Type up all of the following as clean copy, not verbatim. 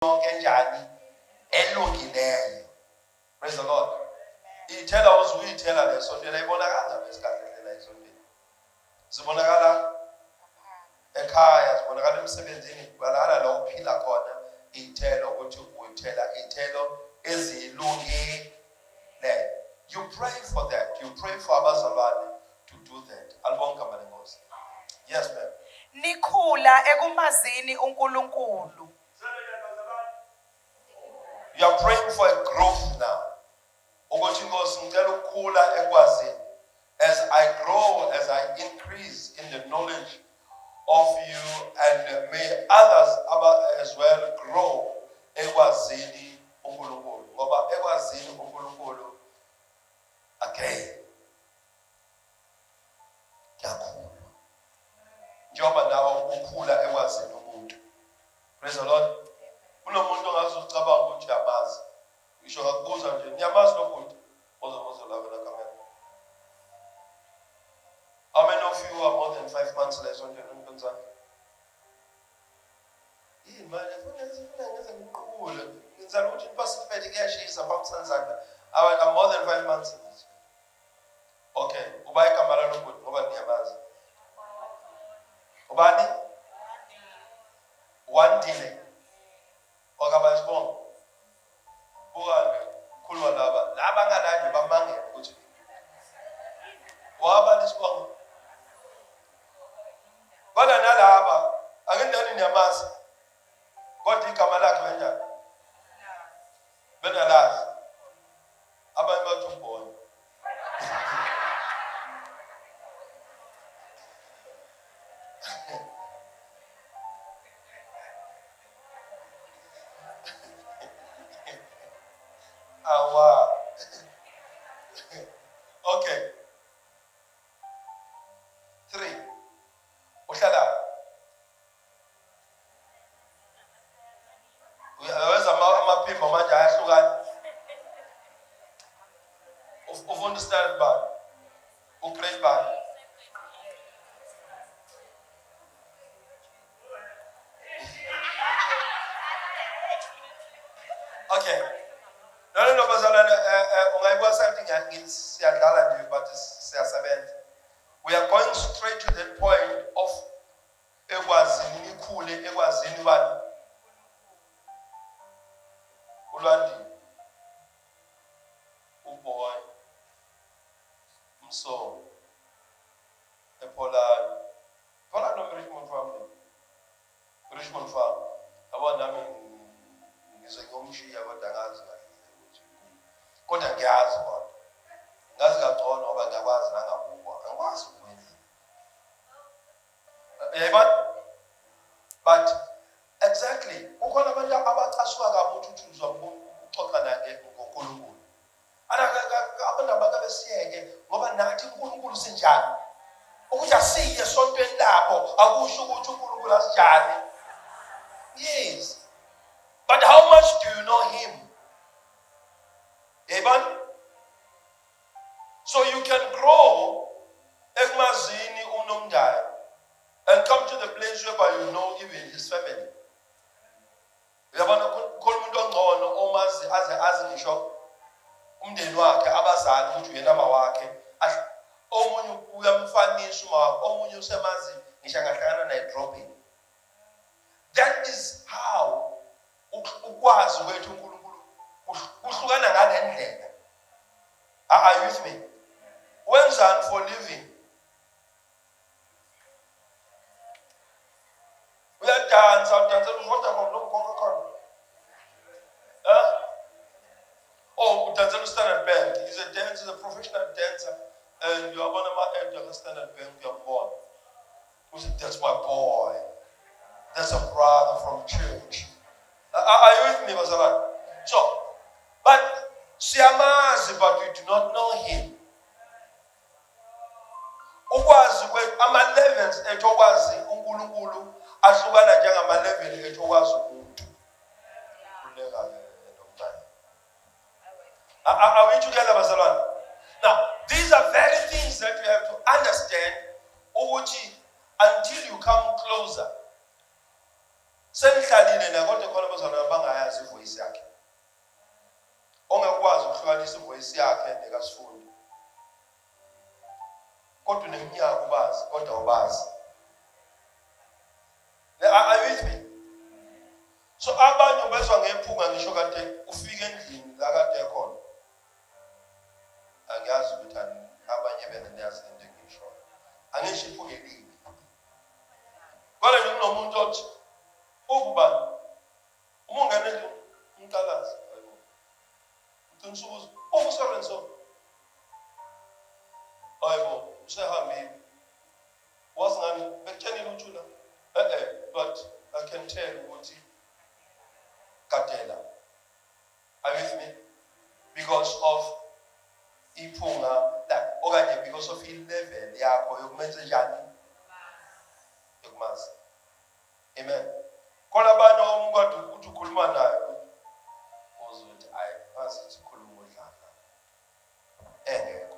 kenjani elungileyo. Praise the Lord. Ithela uzuyithela lesontweni ayibonakala besikahlela esontweni. Sibonakala ekhaya, sibonakala emsebenzini, kubonakala la uphila khona. Ithelo ukuthi uyithela ithelo ezilungileyo. You pray for that. You pray for abazalwane to do that. Albonga malengosi. Yes, ma'am. Nikhula ekumazini uNkulunkulu. You are praying for a growth now. Ukuthi Nkosi ngicela ukukhula ekwazini. As I grow, as I increase in the knowledge of you, and may others as well grow ekwazini uNkulunkulu. Ngoba ekwazini uNkulunkulu again. Yakhula. Njengoba nawe ukhula ekwazini umuntu. Praise the Lord. Kunomuntu ongazucabanga ukuthi uyamazi. Ngisho ngakubuza nje, "Niyamazi lo muntu?" Ozolava la kamera. How many of you are more than 5 months less on your concern? Manje funa ngenza ngiqhubule. Ngizama ukuthi impasifeti kuyashisa phamsanzana. I'm more than 5 months. Okay, uba igama lo muntu ngoba niyamazi. Ubani? Wandile. Wakaba isibongo. Buka khuluma laba ngalaje bamangela ukuthi waba isibongo. Bala nalaba akendani niyamazi. Kodwa igama lakhe kanjani? Benalazi. Abanye bathi umbona. Awa. Okay. 3. Uhlala. Uyaweza amaphimbo manje ayahlukana. Understand bani? Ugrade bani? Okay. No, bazalwane ungayibona something siyadlala nje but siyasebenza. We are going straight to the point of ekwazini nikhule ekwazini bani? Ulwandi. Uboy. Mso. Epolani. Polani no Richmond Farm. Richmond Farm. Abona nami ngizongomshiya kodwa ngazi kahle ukuthi. Kodwa ngiyazi bona. Ngazi kangcono ngoba ngiyakwazi nangabukwa. Angikwazi ukwenza. But exactly, ukhona abantu abacashwa kabi ukuthi uzwa ukuxoxa naye ngoNkulunkulu. Abantu abakabesiyeke ngoba nathi uNkulunkulu sinjani. Ukuthi asiye esontweni labo akusho ukuthi uNkulunkulu asijani. Yes. But how much do you know him? Amen. So you can grow ekumazini uNomndaya and come to the place where you know even his family. Uyabona khona umuntu ongcono omazi aze ngisho umndeni wakhe abazali ukuthi uyena mama wakhe omunye uyamfanisa uma wakhe omunye usemazi ngisho ngahlangana naye dropping. That is how ukwazi kwethu uNkulunkulu kuhlukana ngale ndlela. Are you with me? Wenzani for living? Uyadansa uvoda khona. Oh, udansela Standard Bank. He's a dancer, he's a professional dancer, and you are one of my actors at Standard Bank. You are born. Who said, "That's my boy. That's a brother from church." Are you with me, Bazalan? So, but siyamazi, but we do not know him. Ukwazi ama-levels ethu okwazi uNkulunkulu ahlukana njengama-level ethu okwazi umuntu. Are we together, Bazalan? Now, these are very things that you have to understand until you come closer. Senhlalile na kodwa khona bazana uhlanganisa ivoice yakhe nekasifundi. Kodwa uneminyaka ubazi, kodwa ubazi. Are you with me? So abanye bezwa ngephunga ngisho kade ufika endlini la kade khona. Angiyazi ukuthi abanye beneyazi into engisho. Angisho iphunga elibi. Kodwa nje kunomuntu othi ubani uma ungena endlini umqalazi hayibo. Uqinisukuza ubusebenzo. Hayibo usehambile. Wasingani bekutshenile uthula. But I can tell ukuthi Katela. Are you with me? Because of iphunga that okanye because of level yakho yokumenza njani yokumazi. Amen. Khona abanye omukade ukuthi ukhuluma naye uzothi ayi asithi ukhuluma udlala. Engekho.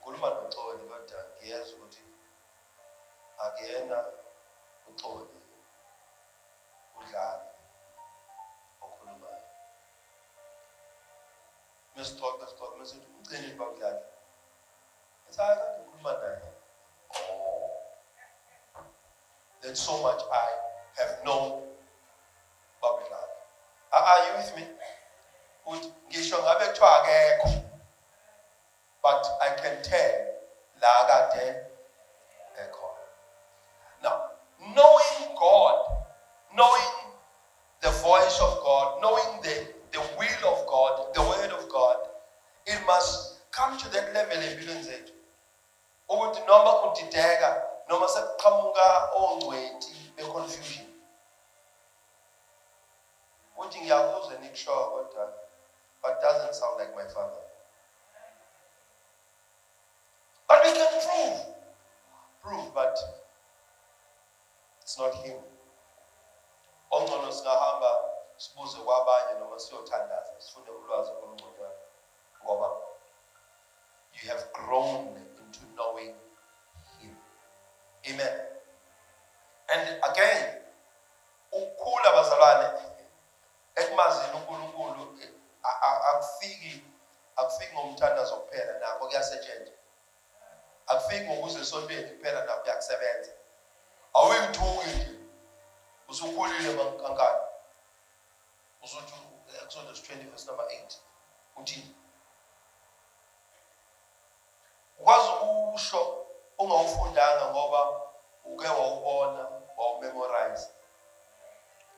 Ukhuluma noxoli kodwa ngiyezwa ukuthi akuyena uxoli udlala. Talk, message, ucele about that. It's hard to remember. Oh, there's so much I have known about that. Are you with me? But I can tell now, knowing God, knowing the voice of God, knowing the will of God, the word of God, it must come to that level empilweni zethu. Ukuthi noma udideka, noma sekuqhamuka ongcwethi beconfusion. Uthi ngiyakuzwa nikusho kodwa but doesn't sound like my father. But we can prove, but it's not him. Ongcono singahamba sibuze kwabanye noma siyothandaza sifunde ulwazi olungconywana ngoba you have grown into knowing him. Amen. And again, ukukhula bazalwane ekumazini uNkulunkulu akufiki ngomthandazo kuphela nakho kuyasetshenzwa. Akufiki ngokuze esontweni kuphela nakho kuyakusebenza. Awuyithuki nje usukhulile mankankani. Uzothi Exodus 20 verse number 8 uthini? Ukwazi ukusho ungawufundanga ngoba uke wawubona wawumemorize.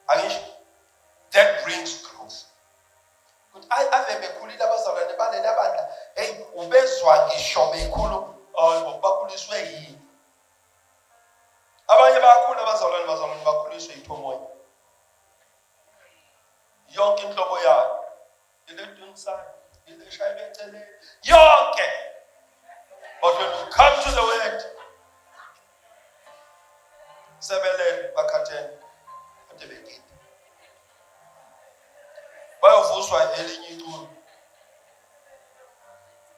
Angisho that brings growth. But ave bekhulile abazalwane balela bandla hey ubezwa ngisho bekhulu bakhuliswe yini? Abanye bayakhula abazalwane bakhuliswe yithomoya. Yonke inhlobo yayo ile dunsana ile shaybe eceleni yonke. But when you come to the word sebelele bakhatheni atebekile bayovuswa elinye iculo.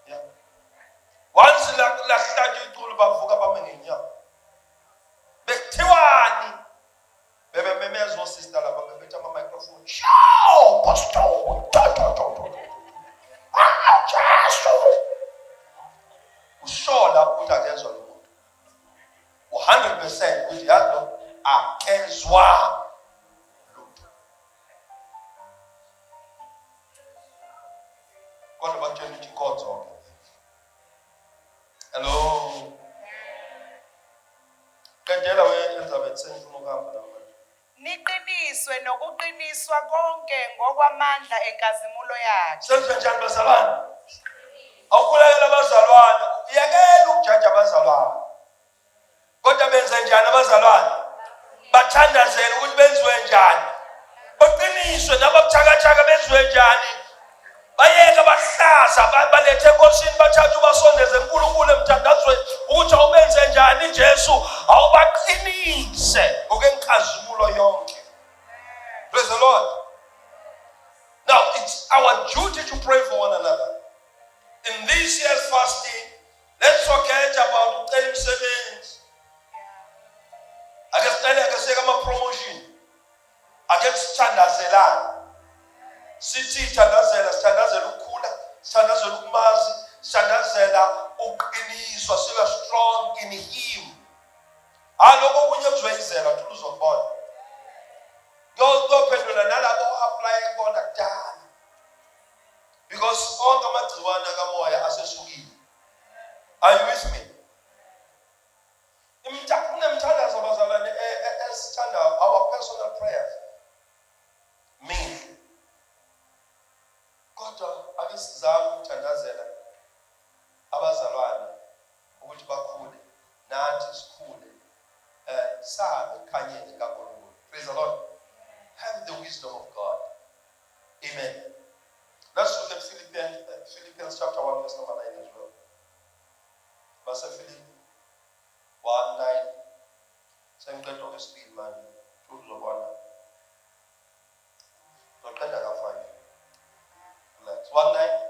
Yeah. Once lahlanje iculo bavuka bame ngenyawo. Bekuthiwani bebememeza sister lapha bebetha ama microphone. Show pastor. Jesu. Ushola ukuthi akezwa lo muntu. 100% ukuthi yazo akezwa lutho. Kodwa batshela ukuthi inkonzo zonke. Hello. Qedela Elizabeth sengifuna ukuhamba namanje. Niqiniswe nokuqiniswa konke ngokwamandla enkazimulo yakhe. Senze njani bazalwane? Awukhulekela abazalwane, uyekela ukujaja abazalwane. Kodwa benze njani abazalwane? Bathandazela ukuthi benziwe njani? Baqiniswe nababuthakathaka benziwe njani? Bayeka bahlaza balethe enkosini bathathe ubasondeze enkulunkulu emthandazweni ukuthi awubenze njani Jesu awubaqinise ngokwenkazimulo yonke. Praise the Lord. Now it's our duty to pray for one another. In this year's fasting, let's forget about ucela imisebenzi. Akesicela ama promotion. Akesithandazelana. Sithi sithandazela ukukhula, sithandazela ukumazi, sithandazela ukuqiniswa, sibe strong in him. Aloko okunye kuzoyizela ukuthi uzokubona. Yophendula nalabo apply kona kudala. Because onke amagciwane kamoya asesukile. Are you with me? Kunemthandazo abazalwane esithanda our personal prayers. Mihle. Kodwa ake sizame ukuthandazela abazalwane ukuthi bakhule nathi sikhule sabe khanyeni kaNkulunkulu. Praise the Lord. Have the wisdom of God. Amen. Let's look at Philippians chapter 1 verse number 9 as well. Verse Philippians 1:9. Sengiqeda okwesibili manje. Uzobona. Uzoqeda ka5. Relax. 1:9.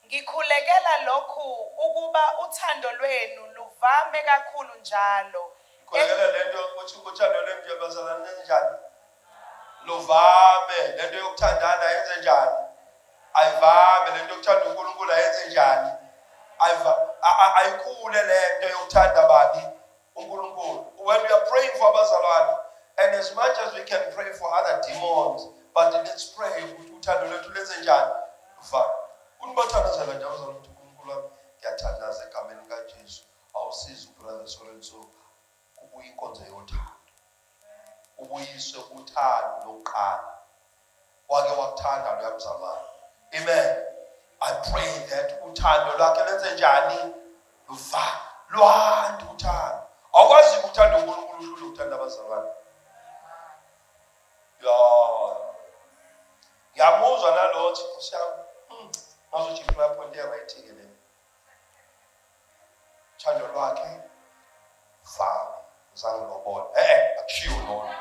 Ngikhulekela lokhu ukuba uthando lwenu luvame kakhulu njalo. Ngikhulekela lento ukuthi uthando lwenu nje bazalwane njani? Luvame lento yokuthandana yenze njani? Ayivame lento yokuthanda uNkulunkulu ayenze njani? Ayikhule lento yokuthanda bani? uNkulunkulu. When we are praying for abazalwane, and as much as we can pray for other demons, but let's pray ukuthi uthando lwethu lenze njani? Luvame. Unibathandazela nje abazalwane ukuthi uNkulunkulu wami ngiyathandaza egameni kaJesu. Awusize brother so and so kubuya inkonzo yothando. Ubuyiswe uthando lokuqala. Wake wakuthanda lo yamzalwane. Amen. I pray that uthando lwakhe lenze njani? Lwanda uthando. Awukwazi ukuthanda uNkulunkulu uhlule ukuthanda abazalwane. Ngiyamuzwa nalo ukuthi kusiyami. Mazothi prayer point right ke le. Uthando lwakhe vame uzange lobona. Akushiwo lona.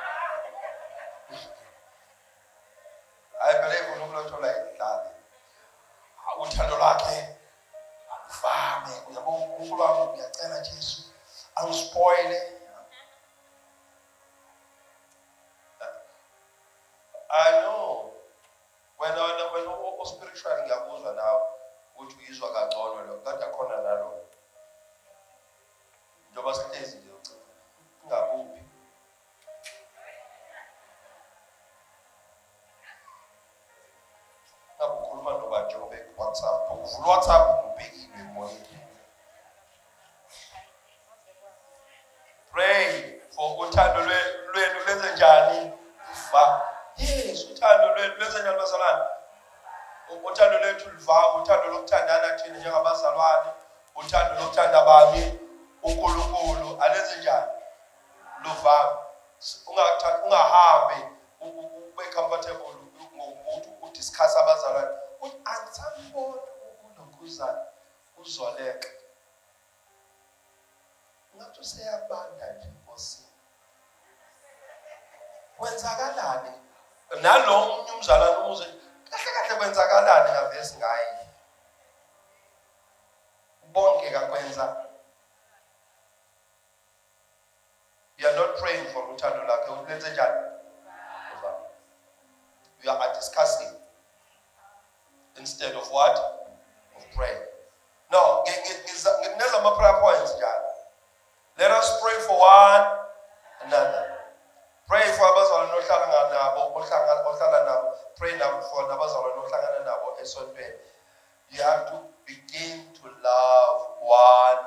I believe uNkulunkulu uthola idlala. Uthando lwakhe vame uyabona uNkulunkulu wami ngiyacela Jesu angispoile. I know when spiritually ngiyakuzwa nawe ukuthi uyizwa kangcono lo kade khona nalo. Njoba sihlezi nje ucinga ungakuphi. Nakukhuluma nobantu WhatsApp, uvula WhatsApp ubhekile emoyeni. Pray for uthando lwenu lenze njani? Yes, uthando lwenu lenze njani bazalwane? Uthando lwethu livama, uthando lokuthandana thina njengabazalwane, uthando lokuthanda bani uNkulunkulu alenze njani? Luvama. Ungahambi ube comfortable ngokuthi udiscuss abazalwane. At some point unokuza uzoleka. Ngathi useyabanda nje Nkosi. Kwenzakalani? Nalo umunye umzalwane umuze kahle kwenzakalani ngavesi ngayi. Bonke kakwenza. You are not praying for uthando lakhe ulenze njani? You are discussing instead of what? Of praying. No, there's a prayer points, John. Let us pray for one another. Pray for abazalwane ohlangana nabo, ohlala nabo. Pray for abazalwane ohlangana nabo esontweni. You have to begin to love one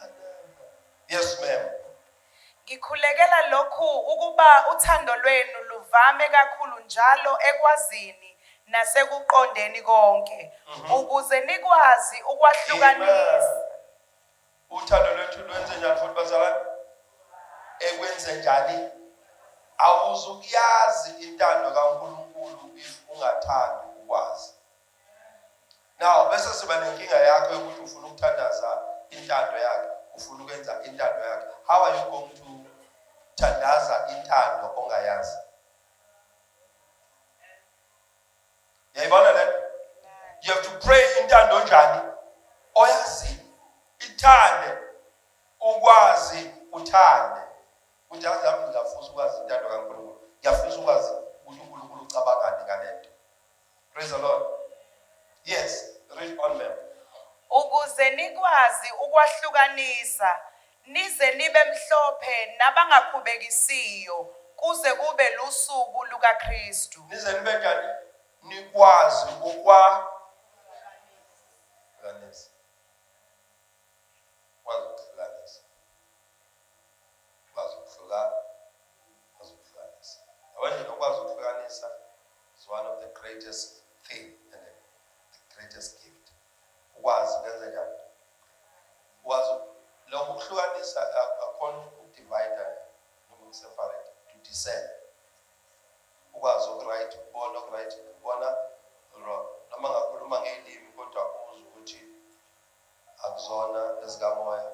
another. Yes, ma'am. Ngikhulekela lokhu ukuba uthando lwenu luvame kakhulu njalo ekwazini nasekuqondeni konke ukuze nikwazi ukwahlukanisa. Uthando lwethu lwenze njani futhi bazalwane? Ekwenze njani? Awuzukuyazi intando kaNkulunkulu if ungathandi ukwazi. Now bese siba nenkinga yakho ukuthi ufuna ukuthandaza intando yakhe, ufuna ukwenza intando yakhe. How are you going to thandaza intando ongayazi? Yayibona le? You have to pray intando njani? Oyazi. Ithande. Ukwazi uthande. Ujazi yami ngiyafisa ukwazi intando kaNkulunkulu. Ngiyafisa ukwazi ukuthi uNkulunkulu nikwazi ukwahlukanisa nize nibe mhlophe nabangakhubekisiyo kuze kube lusuku lukaKristu. Nize nibe njani? Nikwazi ukwahlukanisa. Kwazi ukuhlukanisa. Kwazi ukuhlukanisa. When you ukwazi ukuhlukanisa is one of the greatest thing and the greatest gift. Ukwazi ukwenza njani? Ukwazi lokho ukuhlukanisa akhona ukudivide noma ukuseparate, to discern. Ukwazi ukuright ukubona ukuright ukubona wrong. Noma ngakhuluma ngelimi kodwa uzwe ukuthi akuzona ezikamoya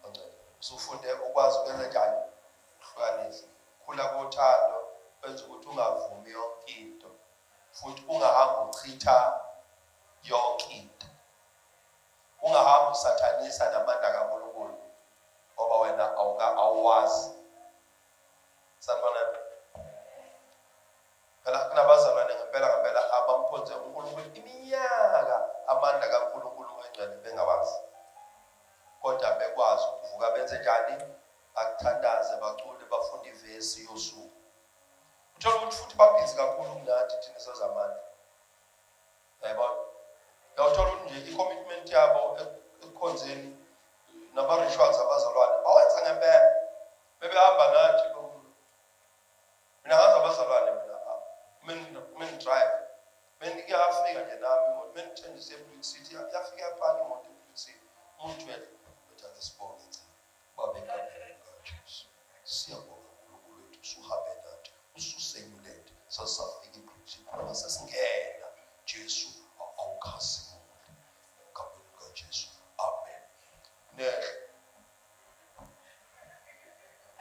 ongcwele. Usufunde ukwazi ukwenza njani? Ukuhlukanisa. Khula kothando benza ukuthi ungavumi yonke into. Futhi ungahambi uchitha yonke into. Ungahambi usathanisa namandla kaNkulunkulu ngoba wena awuwazi. Sanibona? Phela kunabazalwane ngempela abamkhonze uNkulunkulu iminyaka amandla kaNkulunkulu engcwele bengawazi. Kodwa bekwazi ukuvuka benze njani? Bakuthandaze, bacule, bafunde ivesi yosuku. Uthola ukuthi futhi babhizi kakhulu kunathi thina sezamandla. Yayibona? Uyawuthola ukuthi nje i-commitment yabo ekukhonzeni nama-rituals abazalwane bawenza ngempela. Bebehamba nathi mina ngazi abazalwane mina drive. Mina kuyafika nje nami imoto. Mina ngithenjise eBrick City yafika yapaka imoto eBrick City. Umuntu wethu betha ngesibongo nje. Babekabela kaJesu. Siyabonga uNkulunkulu wethu usuhambe nathi. Ususenyulete. Sasafika eBrick City. Noma sasingena Jesu awukhazimule. Ngabeni kaJesu. Amen.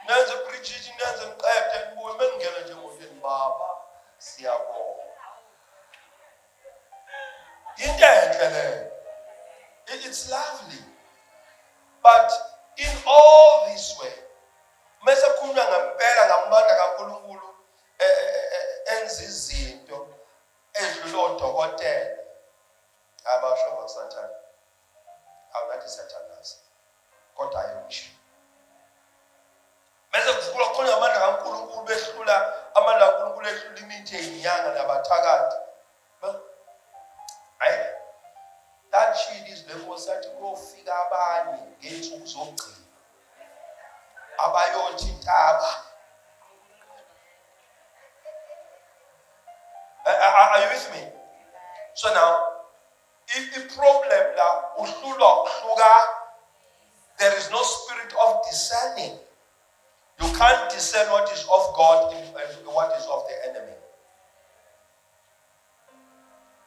Nenze preaching nenze ngiqede ngibuye bengena nje emotweni baba siyabonga. Into enhle leyo. It's lovely. But in all this way, mase kukhulunywa ngempela ngamandla kaNkulunkulu enza izinto edlula odokotela. Abasho basathana. Awunathi sathanazi. Kodwa ayonje. Mase kukhulunywa ngamandla kaNkulunkulu behlula amandla kaNkulunkulu ehlula imithi eyinyanga nabathakathi. That shit is level sathi kufika abanye ngensuku zokugcina. Abayothi intaba. Are you with me? So now, if the problem la uhlulwa ukuhluka, there is no spirit of discerning. You can't discern what is of God and what is of the enemy.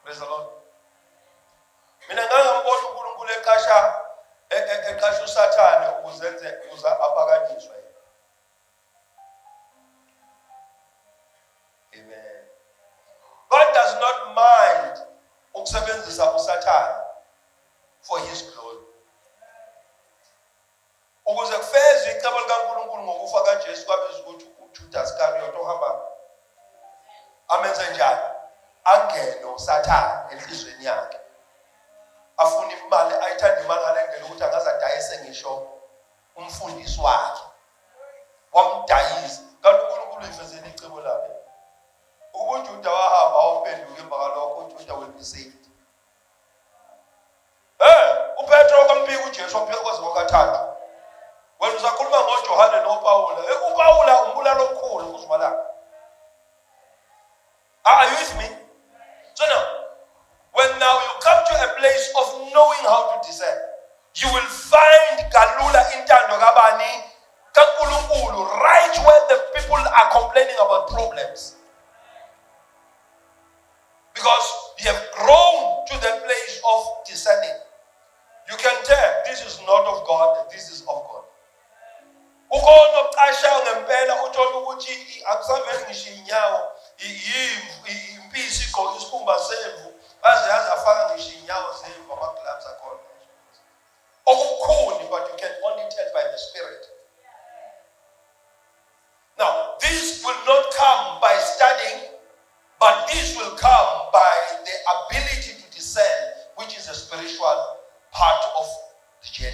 Praise the Lord. Mina ngangambona uNkulunkulu eqasha uSathane ukuze aphakanyiswe. Amen. God does not mind ukusebenzisa uSathane for his glory. Ukuze kufezwe icebo likaNkulunkulu ngokufa kaJesu kwabizwa ukuthi uJudas Iscariot ohamba amenze njani? Angene uSathane enhlizweni yakhe. Afuna imali ayithanda imali ngalendlela ukuthi angaze adayise ngisho umfundisi wakhe. Wamdayisa. Kanti uNkulunkulu uyifezele icebo lakhe. UJuda wahamba waphenduka emva kalokho uJuda will be saved. uPetro kwambika uJesu waphika kwaze kwakathathu. Wena usakhuluma ngoJohane noPawula. UPawula umbulalo omkhulu kuzimalanga. Are you with me? So now, when now you come to a place of knowing how to discern, you will find Galula intando kabani kaNkulunkulu right where the people are complaining about problems. Because you have grown to the place of discerning. You can tell this is not of God, this is of God. Ukhona oqasha ngempela uthola ukuthi akusaveli ngisho inyawo impisi igqoka isikhumba semvu aze afaka ngisho inyawo semvu ama-gloves akhona. Okukhulu, but you can only tell by the Spirit. Now, this will not come by studying, but this will come by the ability to discern, which is a spiritual part of the journey.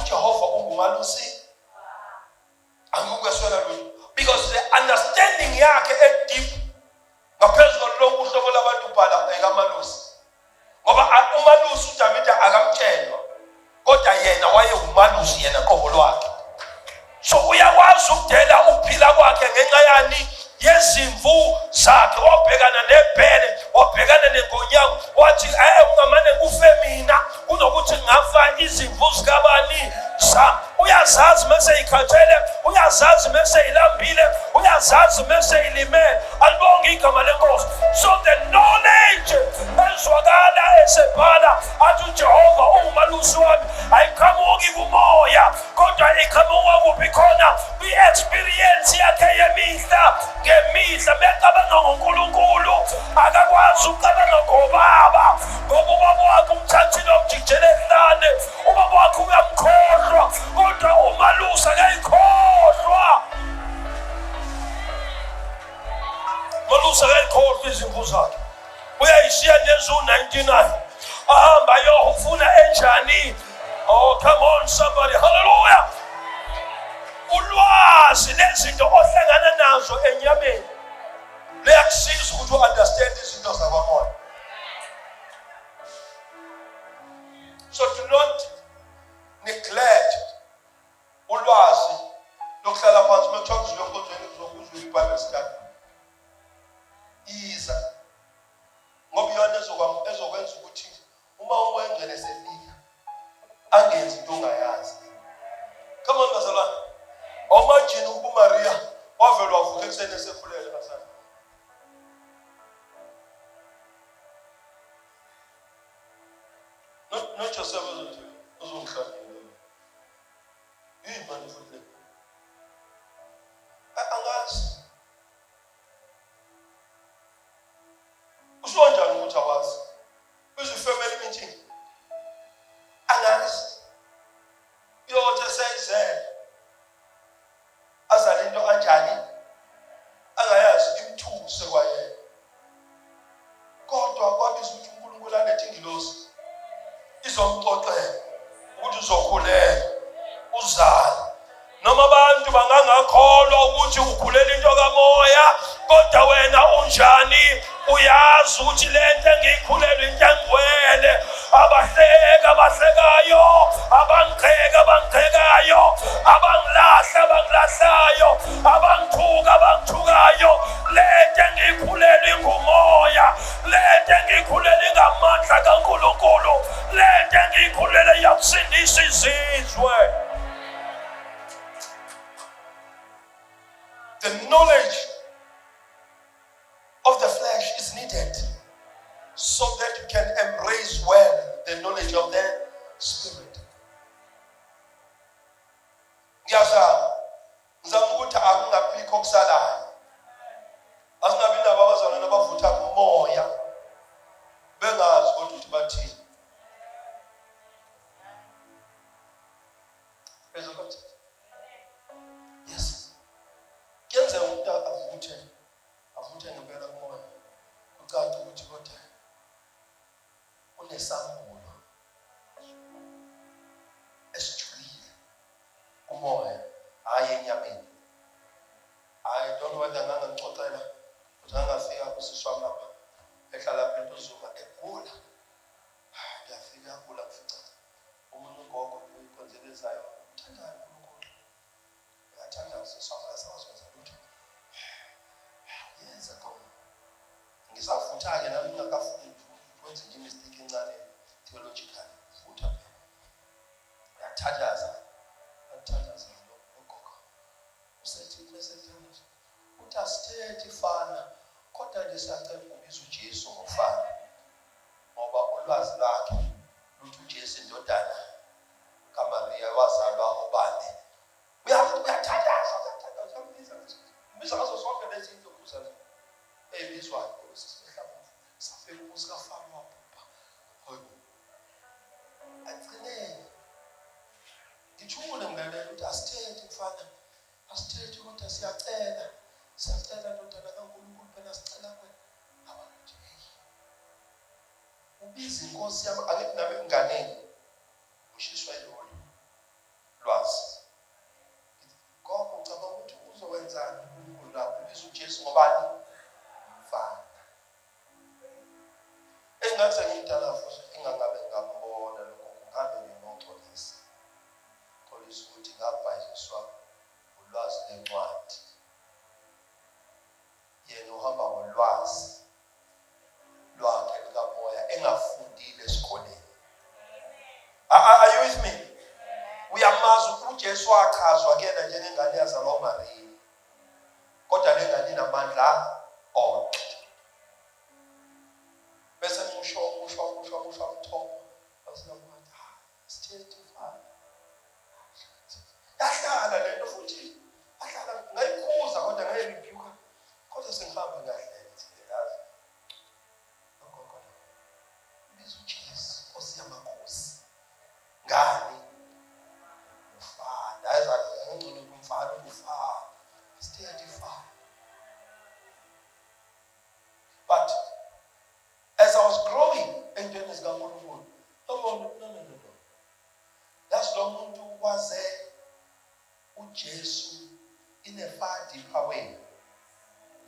uJehova ungumalusi angikweswela lutho because the understanding yakhe deep ngaphezulu lokuhlobo labantu bhala ekamalusi ngoba umalusi uDavid akamtshelwa kodwa yena wayeumalusi yena qobo lwakhe so uyakwazi ukudela ukuphila kwakhe ngenxa yani yezimvu zakhe wabhekana nebhele wabhekana nengonyango wathi ungamane kufe mina kunokuthi ngafa izimvu zikabani sa uyazazi mase ikhathele uyazazi mase ilambile uyazazi mase ilimele alibonge igama lenkosi so the knowledge ezwakala esebhala athi uJehova ungumalusi wami ayiqhamuki kumoya kodwa iqhamuka kuphi khona kwi-experience yakhe yemihla ngemihla becabanga ngoNkulunkulu akakwazi ukucabanga ngobaba ngoba ubaba wakhe umthathile omjikijele ehlane ubaba wakhe uyamkhohlwa kodwa umalusi akayikhohlwa umalusi akayikhohlwa izimvu zakhe uyayishiya nezu-99 ahamba ayofuna enjani oh come on somebody hallelujah ulwazi lezinto ohlangana nazo enyameni liyakusiza ukuthi u-understand izinto zakwamoya so do not neglect ulwazi lokuhlala phansi mekuthiwa kuzile nkonzweni kuzokuzwa iBhayibheli study iza ngoba iyona ezokwenza ukuthi uma umoya engcwele esefika angenzi into ongayazi come on bazalwane awumajini ukuba uMaria wavela wavuka ekuseni esekhulele basana no Joseph uzongihlangela yini manje futhi angazi usonjani ukuthi awazi uzifamily meeting angazi yothe seyize azale into kanjani angayazi imthuse kwayena kodwa kwabiza ukuthi uNkulunkulu alethe ingilosi izomxoxela ukuthi uzokhulela uzala noma abantu bangangakholwa ukuthi ukhulela into kamoya kodwa wena unjani uyazi ukuthi lento engiyikhulelwe into engcwele abahlekayo abangigxekayo abangilahlayo abangithukayo lento engiyikhulelwe ingumoya lento engiyikhulelwe ingamandla kaNkulunkulu lento engiyikhulelwe yakusindisa izizwe. The knowledge of the flesh is needed so that you can embrace well the knowledge of the spirit. Ngiyazama ukuthi akungabikho okusalayo. Asingabi nabazalwane abavutha umoya bengazi ukuthi bathini. Yes. Kenze umuntu avuthe ngempela kumoya. Ucaca ukuthi kodwa unesambulo esijulile kumoya hayi enyameni. I don't know whether ngangixoxela ukuthi angafika kusishwami lapha ehlala lapha entuzuma egula. Ngiyafika agula kufica umuntu ugogo uyikhonzelezayo uthandana uNkulunkulu. Uyathanda usishwami sawazenza lutho. Yenza khona. Ngisafutha ke nami ngakafuni ukwenza nje mistake encane theological futha phela. Uyathandaza. Uyathandaza logogo. Usethi mesethanda. Uthi asithethi fana kodwa lesacela ukubiza uJesu ngofana. Ngoba ulwazi lwakhe luthi uJesu indodana kaMaria wazalwa ngobani. Uyathandaza ubiza ngazo zonke lezi zinto kuzala. Ebizwayo sisihlaba safela umuzi kafana wabhubha. Hayi. Agcinele. Ngithule ngilalela ukuthi asithethi mfana. Asithethi kodwa siyacela. Siyacela ndodana kaNkulunkulu phela sicela kuwe. Abantu ubiza inkosi yami angithi nami inganeni. Ushiswa yona. uJesu wachazwa kena njengengane yazalwa uMaria, kodwa le ngane inamandla onke. Bese musho umthomo wasinakuthi testify. Yahlala lento futhi ahlala ngayikhuza kodwa ngayirebuke kodwa sengihamba ngahle yazi. Kodwa bizo uJesu Nkosi yamakhosi. Ngani ufana yaza ngcono kumfana ufana. Testify. But as I was growing entweni zikaNkulunkulu, no. That's lo muntu waze uJesu in a far deeper way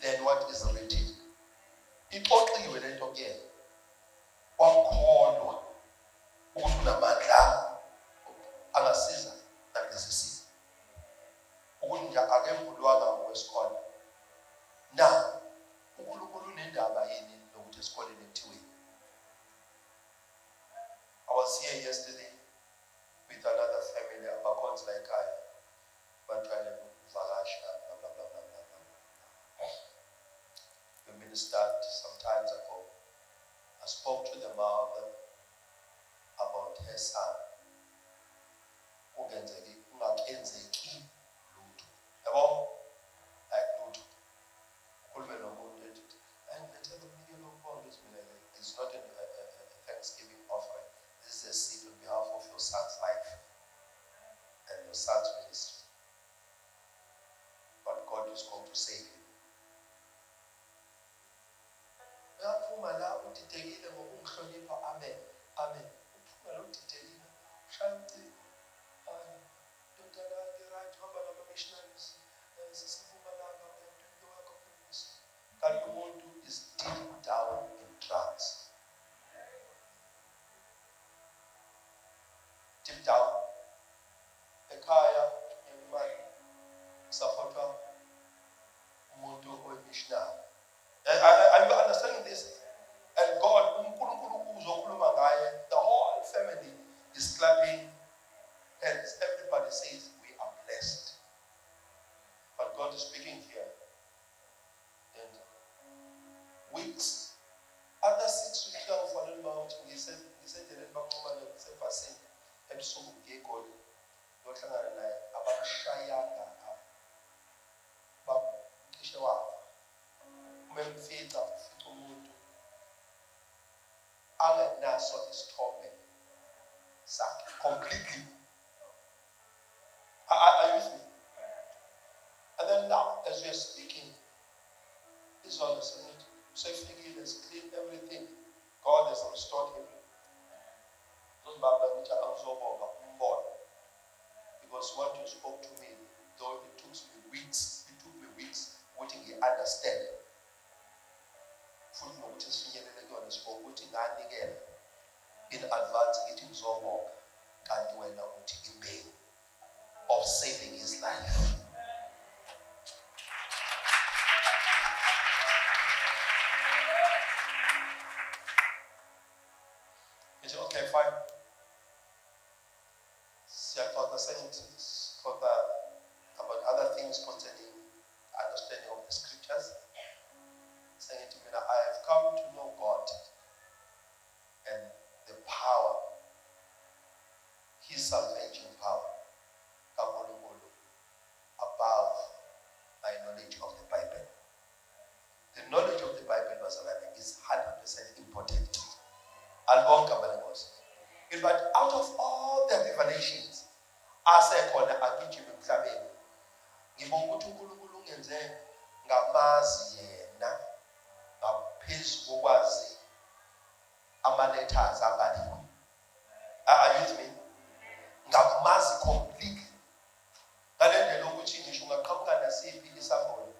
than what is written. Ixoxiwe lento ke. Wakholwa ukuthi unamandla angasiza nakulesisiza. Ukuthi nje akembulwanga ngokwesikole. Na uNkulunkulu unendaba yini nokuthi esikoleni ekuthiweni. I was here yesterday with another family abakhonzi la ekhaya. Batshayela ukuvakasha blah. We ministered some times ago. I spoke to the mother about her son. Ungakenzeki lutho. Yabo? Like lutho. Ukhulume nomuntu ethi, "Ngithanda ukunikela ukubonga izimilele. It's not a Thanksgiving offering. This is a seed on behalf of your son's life and your son's ministry. But God is going to save him." Uyaphuma la udidekile ngokungihlonipha. Amen. Uphuma la udidekile. Shanti. Dodana right hamba nama-missionaries. Sisifuma langa uyamdinga wakho kunis. Kanti umuntu is deep down in trance. Deep down. Ekhaya ngemali supporta umuntu oyi-missionary. Are you understanding this? And God, the whole family is clapping hands. Everybody says we are blessed. But God is speaking here. And weeks after 6 weeks of following out, he said, umemfika umuntu angenaso isithombe sakhe completely. Are you with me? And then now, as we are speaking, this one is saying, let's clean everything. God has restored him. Because what you spoke to me, though it took me weeks, waiting he understand. In advance, getting Zomo and when of saving his life. Is it okay, fine? See, I thought the sentence about other things concerning understanding of the scriptures. Saying to me that I have come to know God and the power, his salvation power, above my knowledge of the Bible. The knowledge of the Bible is 100% important. But out of all the revelations, asekhona akujime emhlabeni. Ngibonga ukuthi uNkulunkulu ungenze ngamazi yena ngaphezu kokwazi ama-letters abhaliwe. Are you with me? Ngamazi completely. Ngale ndlela ukuthi ngisho ungaqhamuka nasiphi isambolo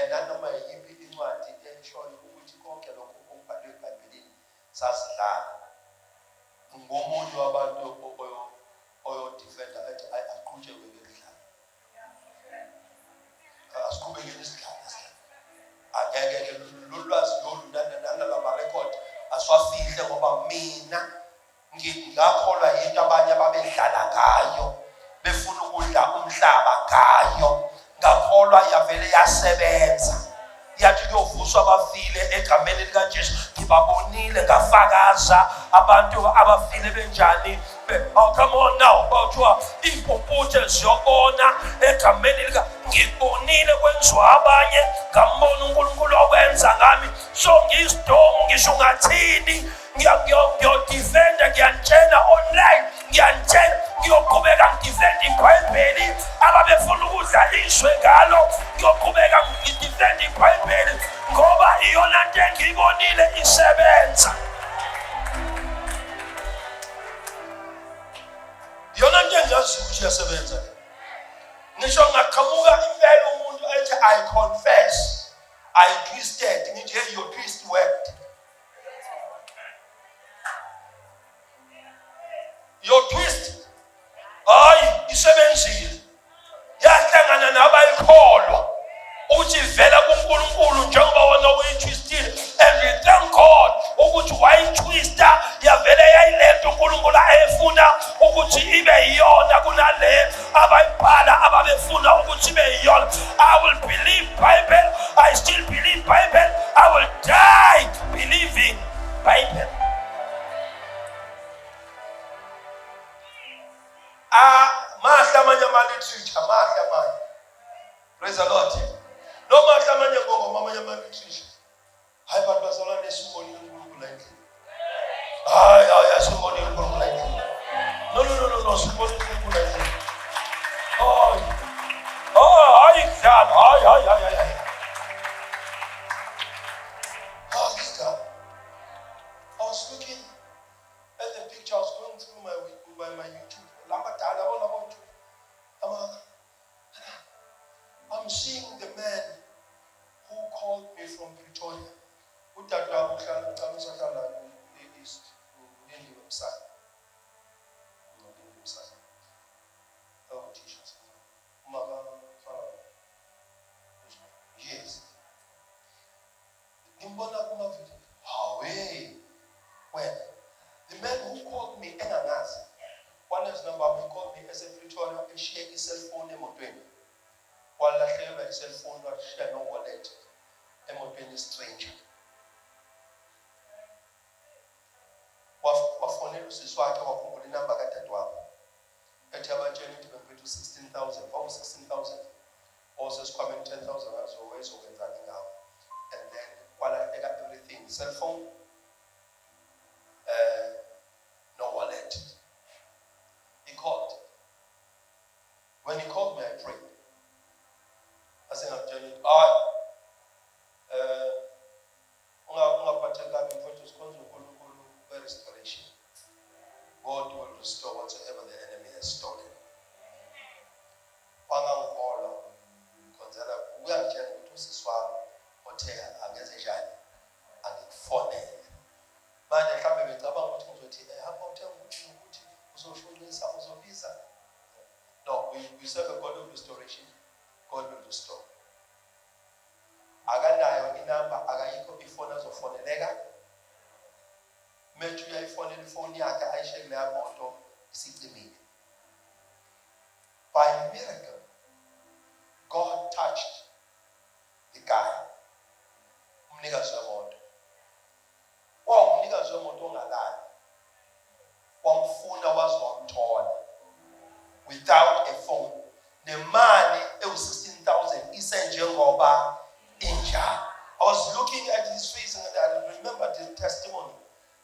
nanoma yiphi incwadi eshoyo ukuthi konke lokho okubhalwe eBhayibhelini sasidlala. Ngomunye wabantu oyodefenda athi aqhutshekwe ngesidlala. Asiqhubeke ngesidlala. Angeke lolwazi lolu nalama-record asiwafihle ngoba mina ngakholwa into abanye ababedlala ngayo befuna ngayo ngakholwa yavele yasebenza. Yathi kuyovuswa abafile egameni likaJesu. Ngibabonile ngafakaza abantu abafile benjani. Oh, come on now, kuthiwa impuputhe ziyobona egameni lika. Ngibonile kwenziwa abanye ngambona uNkulunkulu okwenza ngami. So ngisidomu ngisho ngathini ngiyodefenda, ngiyantshela online, ngiyantshela ngiyoqhubeka ngidefenda iBhayibheli. Ababefuna ukudla ishwe ngalo ngiyoqhubeka ngidefenda iBhayibheli ngoba iyona nto engiyibonile isebenza. Iyona nto engiyaziyo ukuthi iyasebenza. Ngisho ngaqhamuka impela umuntu ethi I confess, I twisted, ngithi hey, your twist worked. Your twist, hayi isebenzile. Yahlangana nabayikholwa ukuthi vela kuNkulunkulu njengoba wona uyitwistile. And we thank God ukuthi wayitwista yavele yayiletha uNkulunkulu ayefuna ukuthi ibe yiyona kunale abayibhala ababefuna ukuthi ibe yiyona. I will believe Bible, I still believe Bible, I will die believing Bible. Mahla manye ama-literature, mahla manye. Praise the Lord. No mahla manye ngoma manye ama-literature. Hayi bantu bazalwane simbonile uNkulunkulu la endlini. Hayi simbonile uNkulunkulu la endlini. No, simbonile uNkulunkulu la endlini. Hayi kudlala, hayi. This guy. I was looking at the picture, I was going through my YouTube. I'm seeing the man who called me from Pretoria. Yes. When the man who called me, one is number he called me as a Pretoria, and share his cell phone emotweni. While I share my cell phone, I share no wallet. Emotweni stranger. Wafonela usisi wakhe wakhumbula inamba kadadewabo. Ethi abatshela ukuthi bengiphethe 16,000. Wawu 16,000. Also sikhwameni 10,000 azokwenza ngawo. And then while I take everything, cell phone, no wallet. He called. When he called me, I prayed. I said, I'm telling you, restoration. God will restore whatsoever the enemy has stolen. No, we serve a God of restoration. God will restore. Aganayo inamba agayikho ifoni azofoneleka. Methu uyayifonela ifoni yakhe ayisheke leya moto isicimile. By miracle, God touched the guy. Umnikazi wemoto. Umnikazi wemoto ongalali. Wamfuna waze wamthola. Without a phone. Nemali ewu-16,000 isenjengoba injalo. I was looking at his face and I remembered his testimony.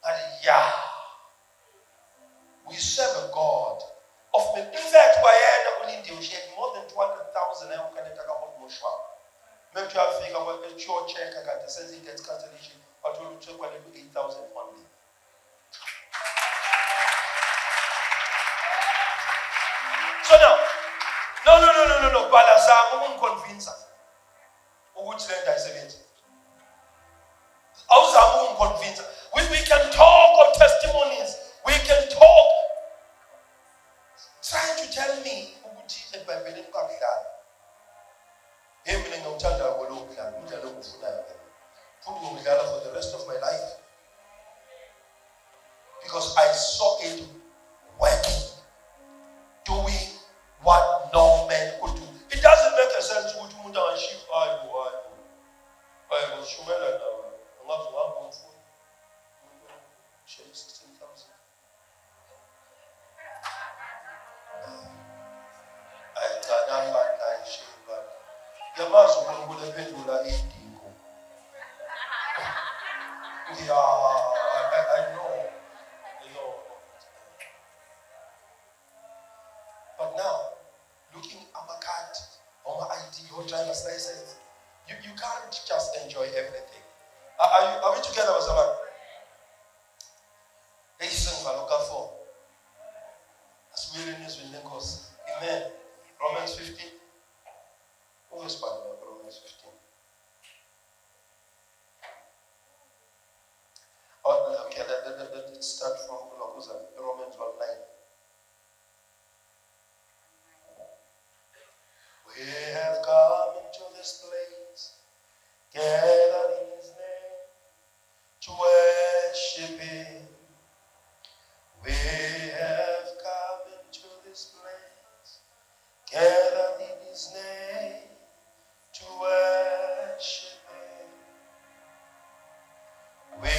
And we serve a God of me. In fact, she had more than 200,000. I can't take about Moshwa. Maybe I think about the church check. I got the sense he gets cancellation. I told him to check 8,000 only. So now, no. Balazam won't convince us. Which land I say it? Our won't convince us. We can talk of testimonies. We can talk. Trying to tell me who teach it by Benin Kakla. For the rest of my life. Because I saw it working. Doing what no man could do. Ngiyamazi uNkulunkulu ephendula idingo. I know. But now, looking at my card, or my ID, your driver's license, you can't just enjoy everything. Are we together with someone? Nxumalo 4. As we read this with Enos. Amen. Romans 15. Who is part of Romans 15? Oh, okay, let's start from Romans 1:9. We have come into this place, gathered in His name, to worship Him. We have come into this place, gathered in His name, to worship Him. We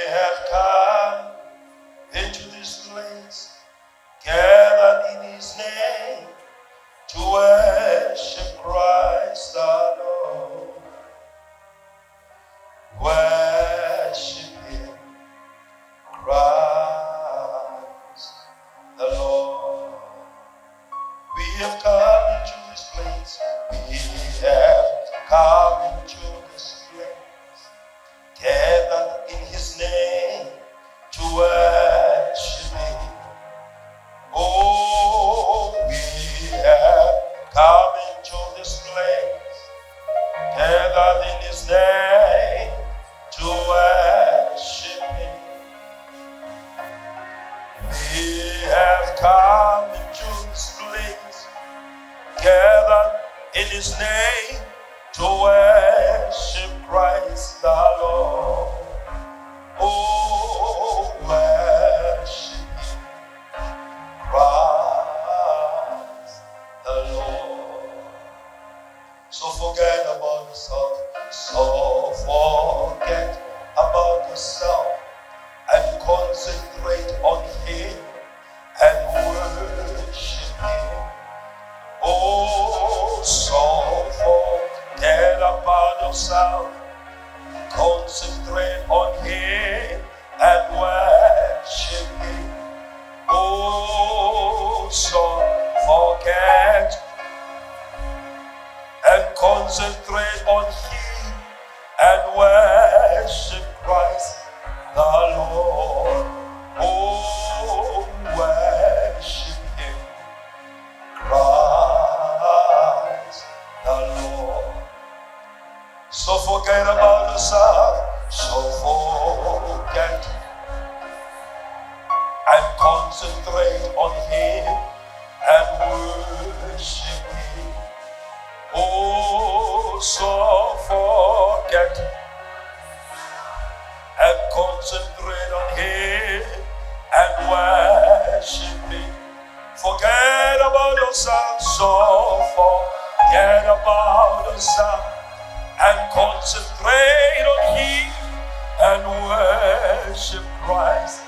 have come into this place, gathered in His name, to worship Christ the Lord. Worship Him, Christ the Lord. We have come into this place. We have come into this place, gathered in His name, to worship Him. Oh, we have come into this place, gathered in His name, to worship Him. We have come into this place, gathered in His name, to worship Christ the Lord. Oh, worship Him, Christ the Lord. So forget about yourself. So forget about yourself and concentrate on Him and worship Him. Oh, so forget about yourself, concentrate on Him and worship Him. Oh, so forget and concentrate on Him and worship Christ the Lord. Oh, worship Him, Christ the Lord. So forget about yourself, so forget and concentrate on Him and worship Him. Oh, so forget and concentrate on Him and worship Him. Forget about yourself, so forget about yourself and concentrate on Him and worship Christ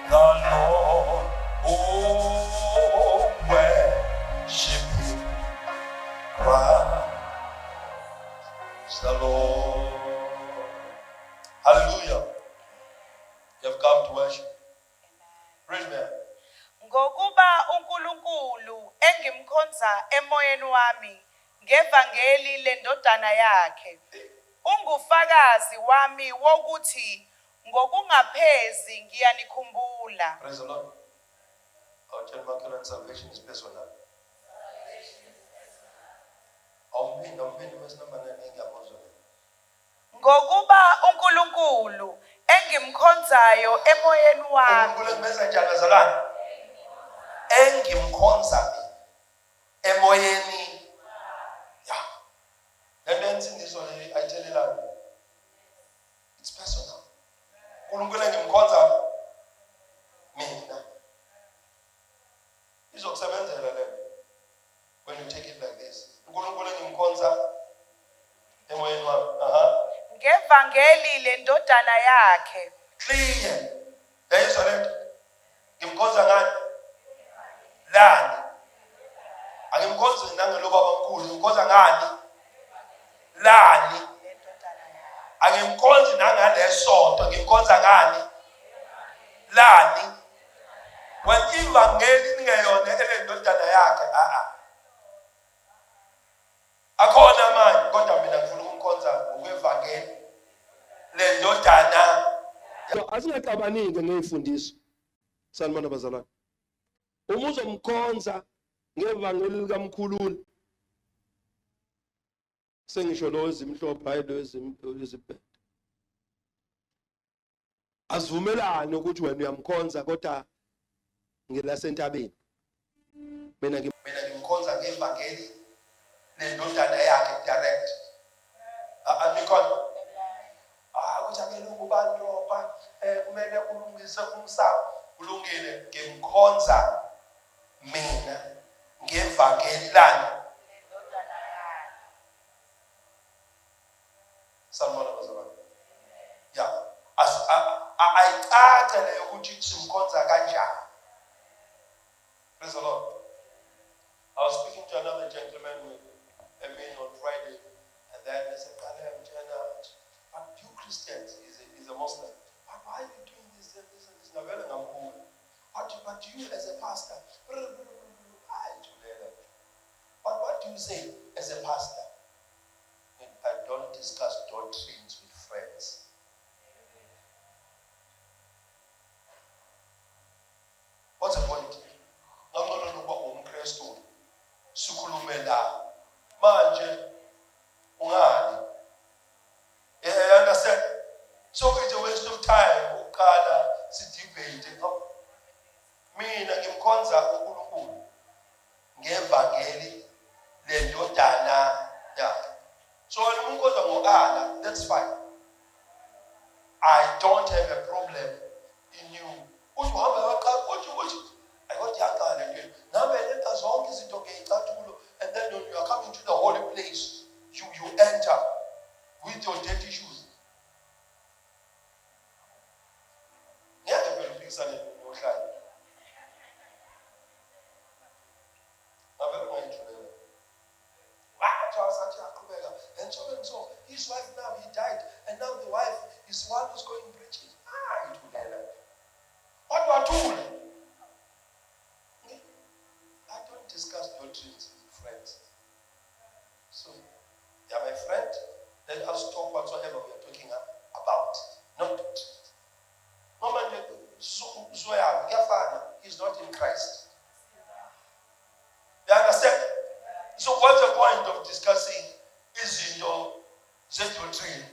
the Lord. Oh, worship Him, Christ the Lord. Hallelujah. You have come to worship. Praise God. Ngokuba uNkulunkulu engimkhonza emoyeni wami ngevangeli lendodana yakhe, ungufakazi wami wokuthi ngokungaphezi ngiyanikhumbula. Praise the Lord. Our church salvation is personal. Ngokuba uNkulunkulu engimkhonzayo emoyeni wami. uNkulunkulu engimenza njani bazalwane? Engimkhonza emoyeni. Yeah. Lento ensindiso le ayithelelana. It's personal. uNkulunkulu engimkhonza mina. Izokusebenzela le when you take it like this. uNkulunkulu engimkhonza emoyeni wami. Ngevangeli lendodana yakhe. Clear. Yayizwa lento. Ngimkhonza ngani? Lani. Angimkhonzi nangeloba bamkhulu, ngimkhonza ngani? lani lendodana yakhe. angimkhonzi nangalesonto ngimkhonza ngani lani when ivangeli ningeyona elendodana yakhe akhona manje kodwa mina ngifuna ukumkhonza ngokwevangeli lendodana asingaqabanike ngey'fundiso sanibona bazalwane uma uzomkhonza ngevangeli likamkhululi sengisho lo ezimhlophe hayi lo ezibhede asivumelane ukuthi wena uyamkhonza kodwa ngelasentabeni mina ngimkhonza ngevangeli lendodana yakhe direct amikona ukuthi akelungu ubandropha kumele ulungise umsamo kulungile ngimkhonza mina ngevangeli lani Lendodana yakhe. sanibona bazalwane ya ayicace leyo ukuthi simkhonza kanjani. Praise the Lord. I was speaking to another gentleman with a man on Friday, and then they said, but you Christians, he's a Muslim. But why are you doing this? But you as a pastor, but what do you say as a pastor? I don't discuss doctrines with friends. What's the point? umKristu sikhulume la manje ungani understand? So it's a waste of time ukala sidebate. Mina ngimkhonza uNkulunkulu ngevangeli lendodana yakhe. So when umkhonza ngokala, that's fine. I don't have a problem in you. And then when you are coming to the holy place, you enter with your dirty shoes. And so his wife now, he died, and now the wife is one who's going preaching. What do I do? I don't discuss doctrines with friends. So, you're my friend, let us talk whatsoever we are talking about, not doctrines. No man, he's not in Christ. You understand? So, what's the point of discussing izinto zedoctrine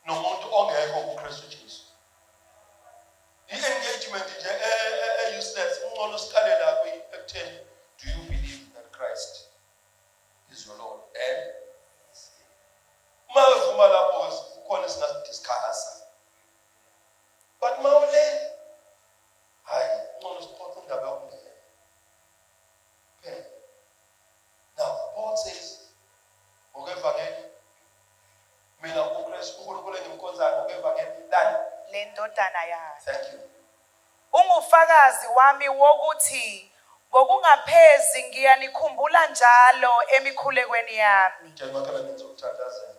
nomuntu ongekho kuKristu Jesu? I-engagement nje useless ungcono siqale la ekutheni, do you believe that Christ is your Lord? And uma uvuma lapho ukhona singadiscussa. But mawule hayi ungcono sixoxe indaba yokungena. Okay. Now Paul says ngokevangeli mina uKristu uNkulunkulu engimkhonzayo ngokevangeli lani Lendodana yakhe. thank you. Ungufakazi wami wokuthi ngokungaphezi ngiyanikhumbula njalo emikhulekweni yami. Njengoba ngizokuthandazela.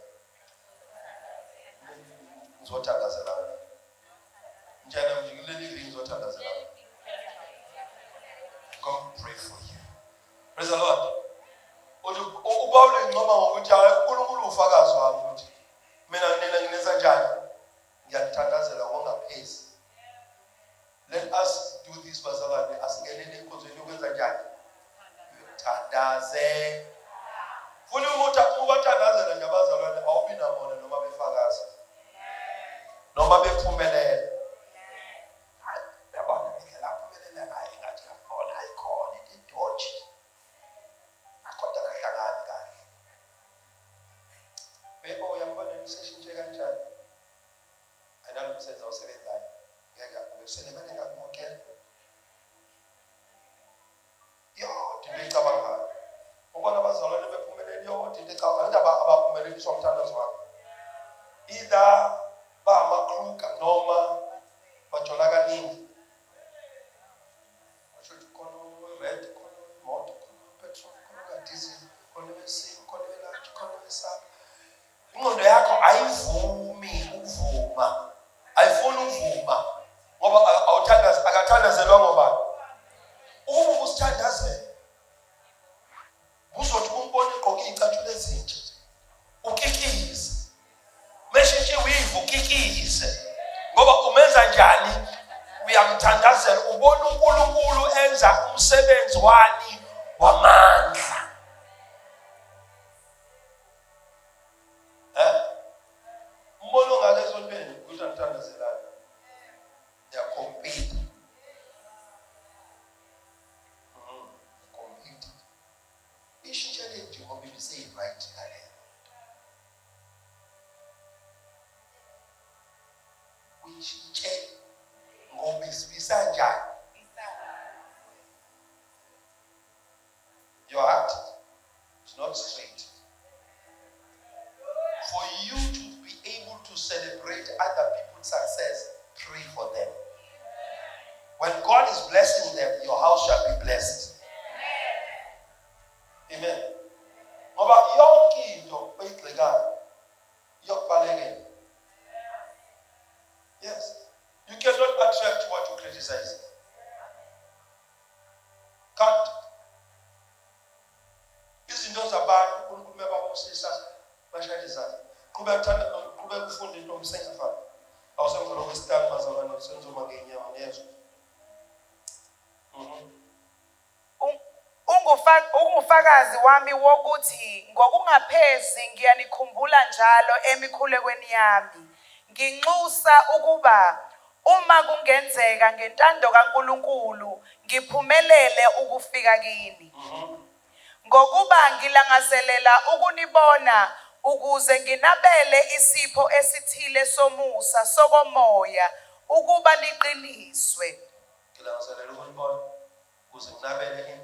Ngizothandazela. Njalo ngileli living ngizothandazela. God pray for you. Praise the Lord. Ubawule ngicoma ngokuthi uNkulunkulu ufakazi wami ukuthi mina nginenza njani ngiyathandazela ngokungaphezi. Let us do this bazalwane asingenele inkonzweni yokwenza njani thandaze futhi umuntu ubathandazela nje abazalwane awubi nabona noma befakaza noma bephumelela yabona ngeke laphumelela naye ngathi yabona ayikhona idodge akhona kahlangani kahle bebo yabona niseshintshe kanjani ayinalomsebenzi awusebenzayo ngeke uselemane ngakukela ndicabangayo ubona abazalwane bephumelele yonke ndicabanga indaba abaphumelele somthandazo wakho either bamakruka noma ukuthandazela uzothi umbone igqoke icatshule ezintsha ukikize meshintshe wivu ukikize ngoba umenza njani uyamthandazela ubona uNkulunkulu enza umsebenzi wani wamandla umbona ongake esontweni ukuthi amthandazelayo yakompete kompete ishintshele nje ngoba ibise-right ngaleyo uyishintshe ngoba isibisa njani your heart is not straight. For you to be able to celebrate other people's success, pray for them. When God is blessing them, your house shall be blessed. Amen. Ngoba yonke into oyigxekayo iyokubalekela. Yes. You cannot attract what you criticize. Can't. Izinto zabantu uNkulunkulu mebabusisa bashayisana. Kube kufunda into omsengafana. Awusemvelo kwesitanga bazalwane senzoma ngenyama nezo. Ungufakazi wami wokuthi ngokungaphezi ngiyanikhumbula njalo emikhulekweni yami. Nginxusa ukuba uma kungenzeka ngentando kaNkulunkulu ngiphumelele ukufika kini. Ngokuba ngilangazelela ukunibona ukuze nginabele isipho esithile somusa sokomoya ukuba niqiniswe. Ngilangazelela ukunibona ukuze nginabele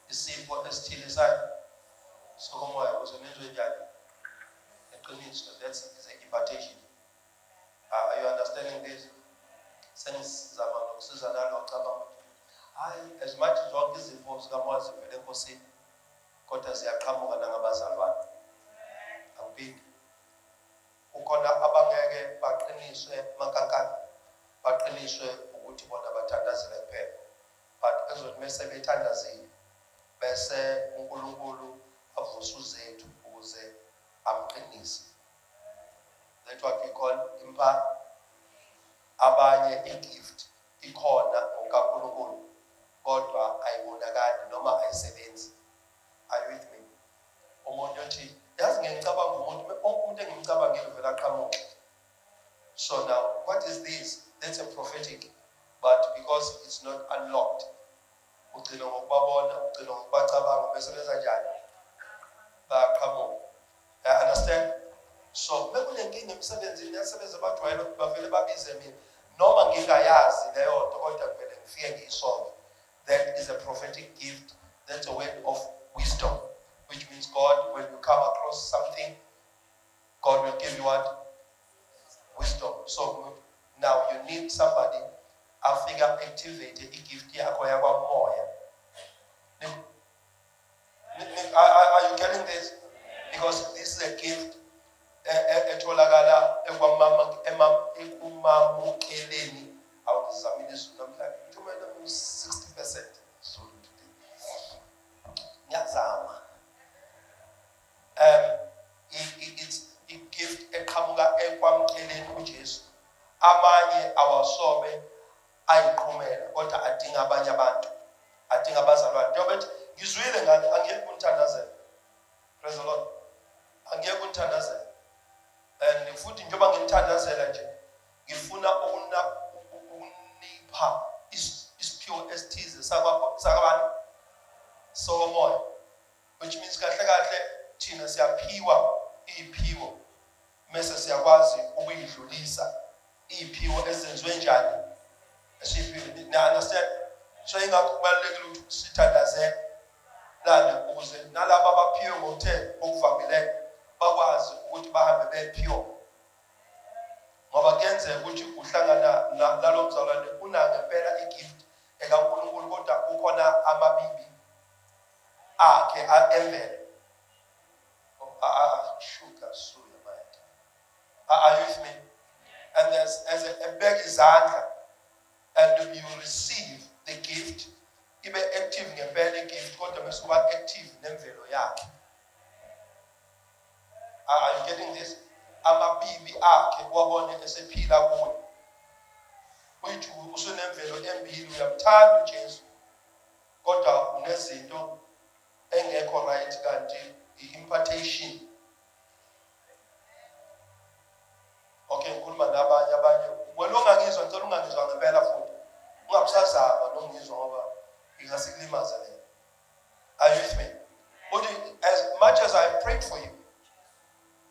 isipho esithile sayo sokomoya ukuze nizwe njani eqiniswe. That's an invitation. Are you understanding this? Sengizama nokusiza nalo cabanga. Hayi, as much as zonke izifo zikamoya zivele enkosini kodwa ziyaqhamuka nangabazalwane. Awuphindi. Ukhona abangeke baqiniswe makankani baqiniswe ukuthi bona bathandazele kuphela. But ezothi mase bethandazile bese uNkulunkulu avusa uzethu ukuze amqinise. That's what we call impha. Abanye igift ikhona ngokaNkulunkulu kodwa ayibonakali noma ayisebenzi. Are you with me? Umuntu uthi yazi ngicabanga umuntu engimcabangile vele aqhamuka. So now what is this? That's a prophetic, but because it's not unlocked ugcina ngokubabona ugcina ngokubacabanga bese benza njani baqhamuka. Understand? So bekunenkinga emsebenzini yasebenza bajwayele bavele babize mina noma ngingayazi leyo nto kodwa kumele ngifike ngiyisolve. That is a prophetic gift. That's a word of wisdom, which means God, when you come across something, God will give you what? Wisdom. So now you need somebody afika activate igift yakho yakwamoya. Are you getting this? Because this is a gift etholakala ekumamukeleni awuzamile namhlanje uthumela 60% Zulu today. Ngiyazama. It's a gift eqhamuka ekwamukeleni uJesu. Abanye awasobe ayiqhumela kodwa adinga abanye abantu. Adinga abazalwane. Njengoba ngizwile ngani angiyeke ukunithandazela. Praise the Lord. Angiyeke ukunithandazela. And futhi njengoba nginithandazela nje ngifuna ukunipha isiphiwo esithize sakabani sokomoya, which means kahle kahle thina siyaphiwa iphiwo mase siyakwazi ukuyidlulisa iphiwo ezenziwe njani esiphiwe. Na understand? So ingakho kubalekile ukuthi sithandazele lana ukuze nalabo abaphiwe ngomthetho okuvamileyo bakwazi ukuthi bahambe bephiwo. Ngoba kuyenzeka ukuthi uhlangana nalo mzalwane unangempela igift ekaNkulunkulu kodwa kukhona amabibi akhe emvelo. Shuka suya manje. Are you with me? And there's a big izandla and you receive the gift ibe besuka active nemvelo yakhe. Are you getting this? Amabibi akhe wabone esephila kuye. Uyithi usunemvelo embili uyamthanda uJesu. Kodwa unezinto engekho right kanti i-impartation. Okay, ngikhuluma nabanye abanye. Wena ungangizwa ngicela ungangizwa ngempela futhi. Ungabusazama nongizwa ngoba ingasikulimaza lena. Are you with me? But as much as I prayed for you,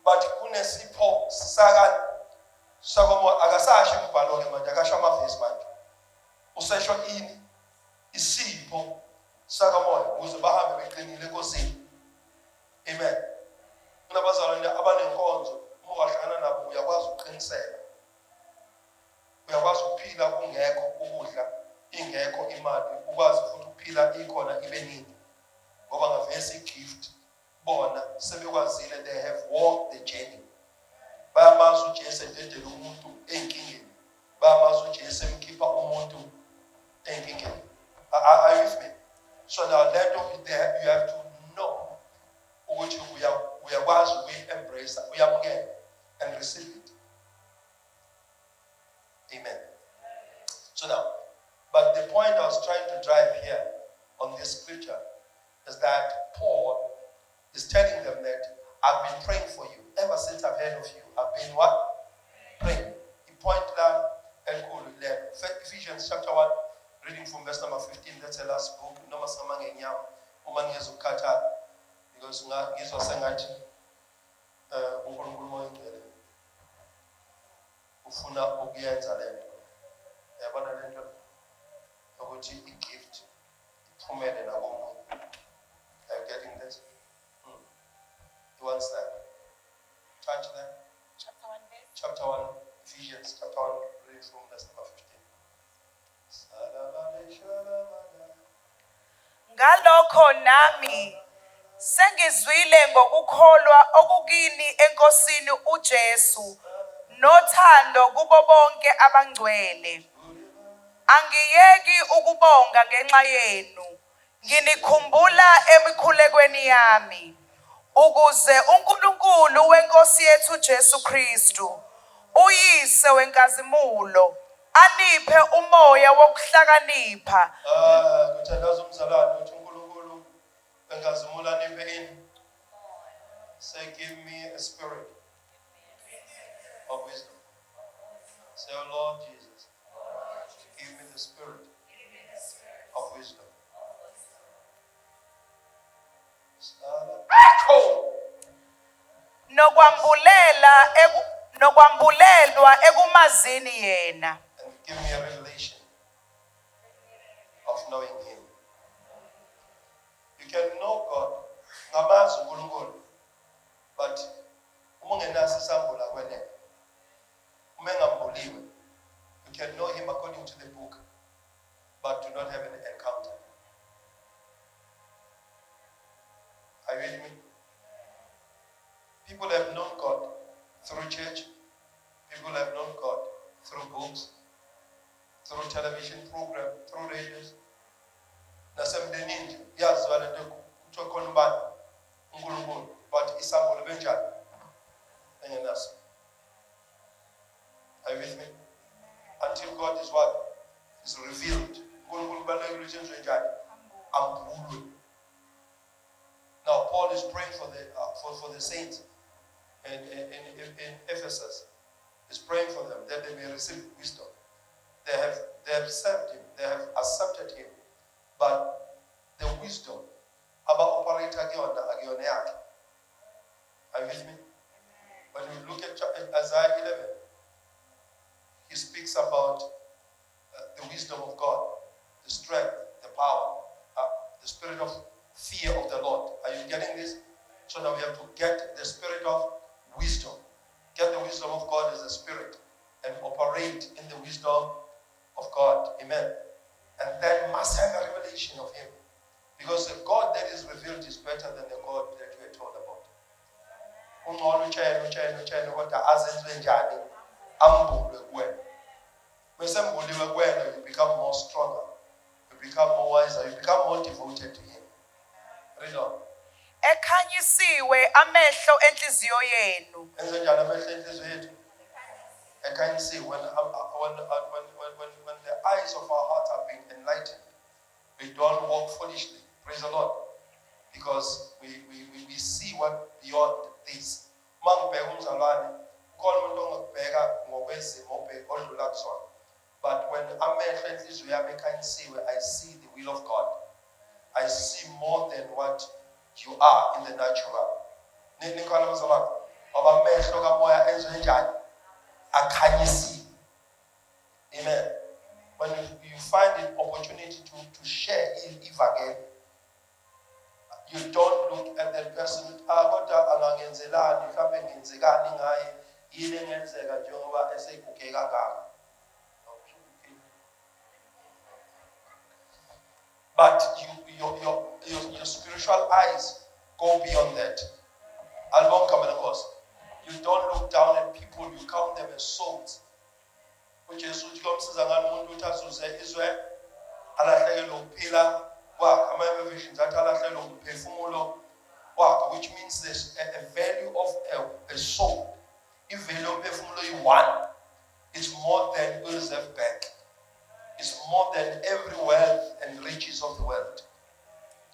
but kunesipho sakomo akasasho umbhalo ke manje akasho amavesi manje. Usesho ini isipho sakamoya ukuze bahambe beqinile enkosini. Amen. Kunabazalwane abanenkonzo ungahlangana nabo uyakwazi ukuqinisela. Uyakwazi ukuphila kungekho ukudla, ingekho imali, ukwazi futhi ukuphila ikhona ibe ningi. Ngoba ngavesi gift bona sebekwazile, they have walked the journey. Bayamazi uJesu ededela umuntu enkingeni. Bayamazi uJesu emkhipha umuntu enkingeni. Are you with me? So now you have to know ukuthi uyakwazi ukuyi-embrace, uyamukela and receive it. Amen. So now, but the point I was trying to drive here on this scripture is that Paul is telling them that I've been praying for you. Ever since I've heard of you, I've been what? Praying. He pointed out Ephesians chapter 1, reading from verse number 15. That's the last book. Because ngizwa sengathi uNkulunkulu moyingcwele ufuna ukuyenza lento. Yabona lento ukuthi igift iphumele nakomuntu. Are you getting this? He wants that. Touch that. Chapter 1, Ephesians chapter 1, reading from verse number 15. Ngalokho nami sengizwile ngokukholwa okukini enkosini uJesu nothando kubo bonke abangcwele. Angiyeki ukubonga ngenxa yenu, nginikhumbula emikhulekweni yami, ukuze uNkulunkulu wenkosi yethu Jesu Kristu, uyise wenkazimulo, aniphe umoya wokuhlakanipha. Kuthandaza umzalwane uthi uNkulunkulu wenkazimulo aniphe ini? Say, give me a spirit of wisdom. Say, oh Lord Jesus, give me the spirit of wisdom. Nokwambulelwa ekumazini yena. And give me a revelation of knowing him. You can know God ngamazi uNkulunkulu, but umungenasi isambula kwenene. Umengambuliwe. You can know him according to the book, but do not have an encounter. Are you with me? People have known God through church. People have known God through books, through television program, through radios. Nasemdenini yaziwa lento kuthiwa khona ubani uNkulunkulu, but isambolo benjani engenaso. Are you with me? Until God is what? Is revealed. uNkulunkulu kubalulekile ukuthi enziwe njani? Ambulwe. Now Paul is praying for the saints in Ephesus. He's praying for them that they may receive wisdom. They have served him, they have accepted him, but the wisdom about operator agiyona yakhe. Are you with me? When we look at Isaiah 11, he speaks about the wisdom of God, the strength, the power, the spirit of fear of the Lord. Are you getting this? So now we have to get the spirit of wisdom. Get the wisdom of God as a spirit and operate in the wisdom of God. Amen. And then must have a revelation of him. Because the God that is revealed is better than the God that we are told about. You become more stronger. You become more wiser. You become more devoted to him. Read on. Ekhanyisiwe amehlo enhliziyo yenu. Enze njani amehlo enhliziyo yethu? And can you see when the eyes of our hearts are being enlightened, we don't walk foolishly. Praise the Lord. Because we see what beyond this. But when I see the will of God. I see more than what you are in the natural. Can you see? Amen. When you find an opportunity to share if again, you don't look at the person. But your spiritual eyes go beyond that. You don't look down at people, you count them as souls. Which is which comes as which means there's a value of a soul. If value of one, it's more than Ulzef Bank. It's more than every wealth and riches of the world.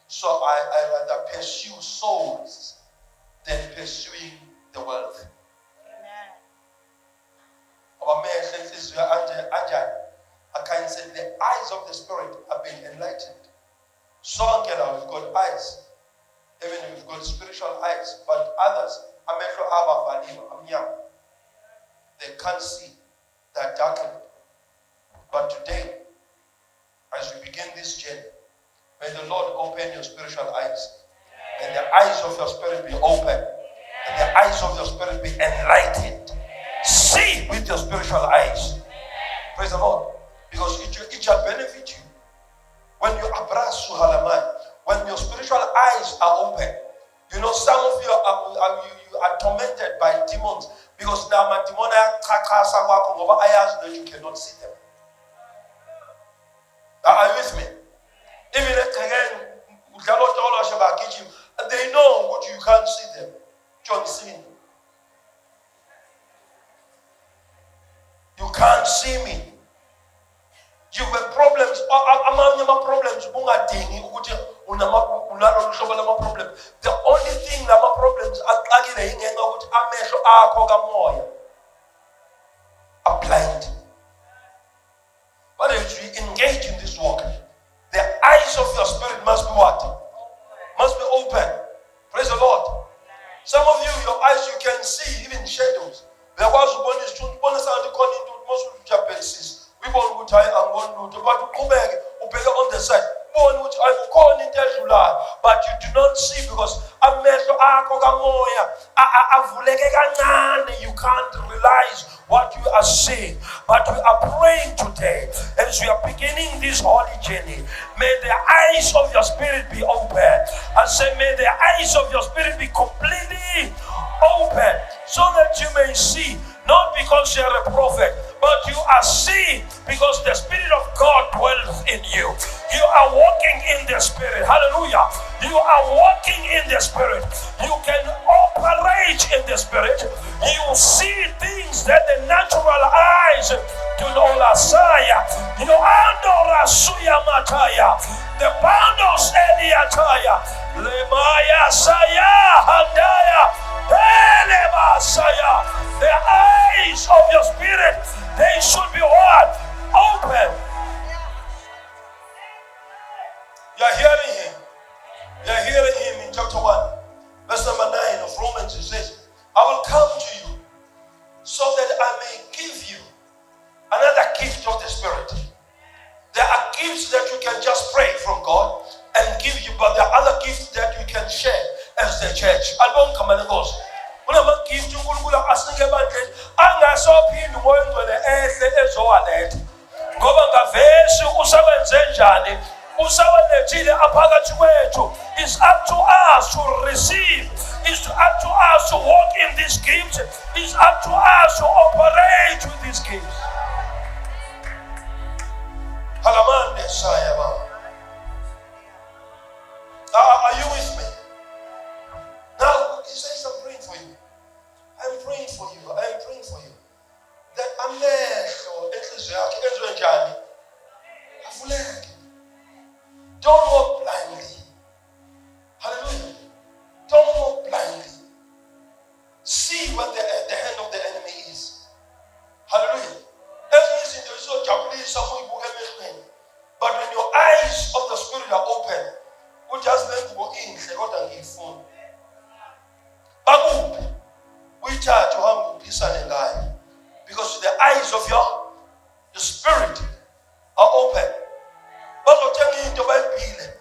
So I rather pursue souls than pursuing the wealth. I can say the eyes of the spirit are being enlightened. So we've got eyes, even if we've got spiritual eyes, but others, I'm young. They can't see, they're darkened. But today, as we begin this journey, may the Lord open your spiritual eyes. May the eyes of your spirit be open. May the eyes of your spirit be enlightened. See with your spiritual eyes. Praise the Lord. Because it shall benefit you. When you abrace Suhalamai, when your spiritual eyes are open, you know, some of you are tormented by demons because now my demon eyes that you cannot see them. Are you with me? Even they know what you can't see them. John seen. You can't see me. You have problems. Problems. The only thing that my problems are blind. But if you engage in this walk, the eyes of your spirit must be what? Must be open. Praise the Lord. Some of you, your eyes, you can see even shadows. There was one is to bonus and the calling to most of the Japanese. We want to tie and one to but come back on the side. One which I call in July, but you do not see because you can't realize what you are seeing. But we are praying today as we are beginning this holy journey. May the eyes of your spirit be open. I say, may the eyes of your spirit be completely open so that you may see, not because you are a prophet, but you are seeing because the Spirit of God dwells in you. You are walking in the Spirit. Hallelujah. You are walking in the Spirit. You can operate in the Spirit. You see things that the natural eyes do not see. You andora suya mataya. The bandos eliataya. Lemaya saya handaya. Elema saya. The eyes of your spirit, they should be what? Open. You're hearing him. You're hearing him in chapter 1. Verse number 9 of Romans. It says, I will come to you so that I may give you another gift of the Spirit. There are gifts that you can just pray from God and give you, but there are other gifts that you can share as the church. I won't come and go. Gift uNkulunkulu asinike ebandleni angasophindi ngoyingcwele ehle ezowaletha ngoba ngavesi usebenze njani usawalethile aphakathi kwethu. It's up to us to receive. It's up to us to walk in these gifts. It's up to us to operate with these gifts. Halamande sayaba. Are you with me? inhle kodwa ngiyifuna. Bakuphi uyithathe uhambe uphisane ngayo, because the eyes of your spirit are open. Bazothenga into bayibhile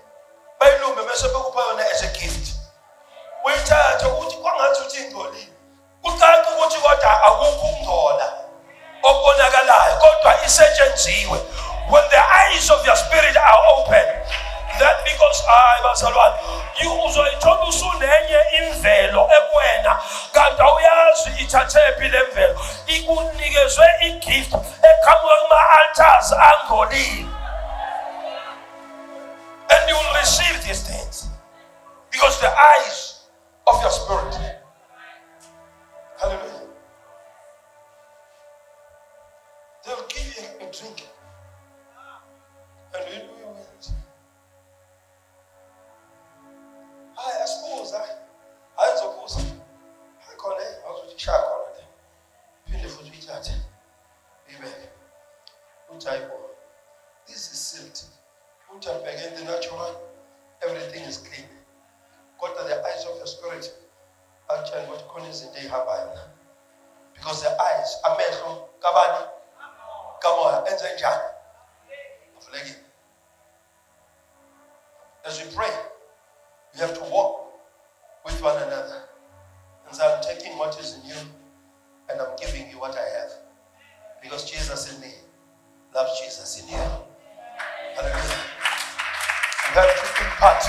bayilumbe bese bekupha yona as a gift. Uyithathe ukuthi kwangathi uthi ingcolile, kucace ukuthi kodwa akukho ukungcola okubonakalayo kodwa isetshenziswe. When the eyes of your spirit are open, that because bazalwane uzoyithola usunenye imvelo ekuwena kanti awuyazi ithathephi le mvelo, ikunikezwe igift eqhamuka kuma-altars angcolile. And you will receive these things because the eyes of your spirit. Hallelujah. They'll give you a drink. And you do your will. I suppose I suppose I call it, I was shark on it. Pin the food we chat. Amen. This is silt. Again, the natural, everything is clean. God to the eyes of your spirit. I'll tell you what corners in day have I. Because the eyes are made from Kabani, Kamoa, and Zanjan. As we pray, we have to walk with one another. And so I'm taking what is in you and I'm giving you what I have. Because Jesus in me loves Jesus in you. Hallelujah. You have to impart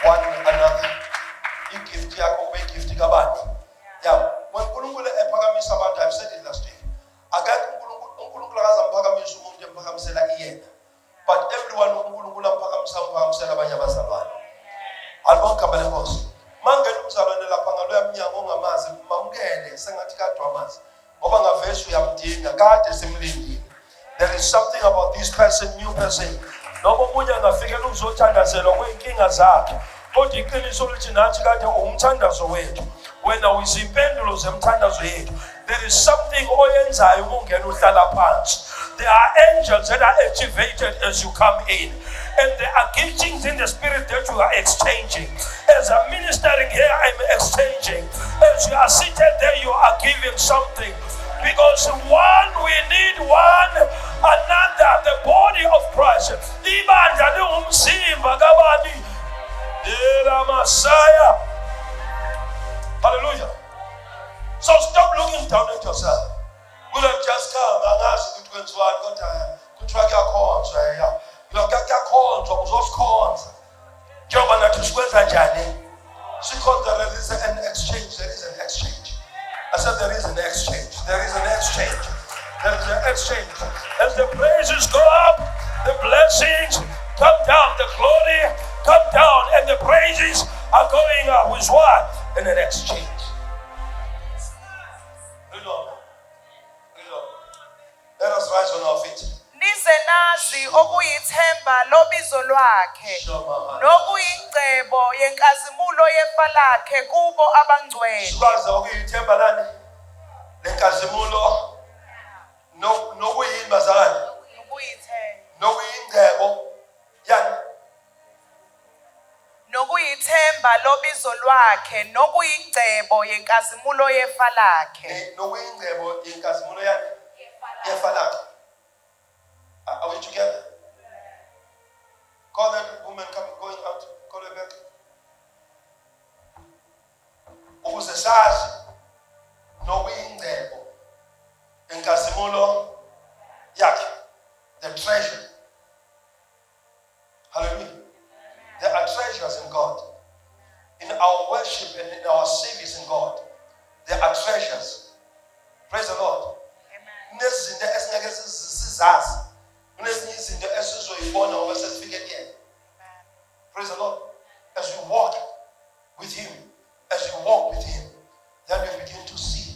one another. You gift yako, we gift kabani. Yeah. When Kulungula epagamisa abantu, I've said it last week. Again, Kulungula has epagamisa umuntu epagamisela iyena. But everyone Kulungula epagamisa abanyabazalwane. Albonka belekos. Mangena umzalwane lapha ngalo yamnyango ongamazi mamukele sengathi kadwa amazi. Ngoba ngaveshu yamdinga kade simlindile. There is something about this person, new person. Noma umunye angafikela ukuzothandazelwa kweinkinga zakhe. Kodwa iqiniso lithi nathi kade umthandazo wethu. Wena uyizimpendulo zemthandazo yethu. There is something oyenzayo ukungena uhlala phansi. There are angels that are activated as you come in. And there are giftings in the spirit that you are exchanging. As I'm ministering here, I'm exchanging. As you are seated there, you are giving something. Because one, we need one another, the body of Christ. Ibandla liwumzimba kabani. The Messiah. Hallelujah. So stop looking down at yourself. We have just come and asked you to go to contract your calls. You have got your calls, those calls. Job and that is where the journey. Because there is an exchange. There is an exchange. I said there is an exchange. There is an exchange. There is an exchange. As the praises go up, the blessings come down, the glory come down, and the praises are going up. With what? In an exchange. Let us rise on our feet. Nize nazi okuyithemba lobizo lwakhe nokuyingcebo yenkazimulo yefa lakhe kubo abangcwele. Sikwazi ukuyithemba lani lenkazimulo nokuyimba zakhe nokuyingcebo yani nokuyithemba lobizo lwakhe nokuyingcebo yenkazimulo yefa lakhe. Nokuyingcebo yenkazimulo yani yefa lakhe. Are we together? Call that woman going out. Call her back. Ukuze sazi nokuyingcebo enkazimulo yakhe, the treasure. Hallelujah. There are treasures in God. In our worship and in our service in God, there are treasures. Praise the Lord. Amen. Praise the Lord. As you walk with Him, then you begin to see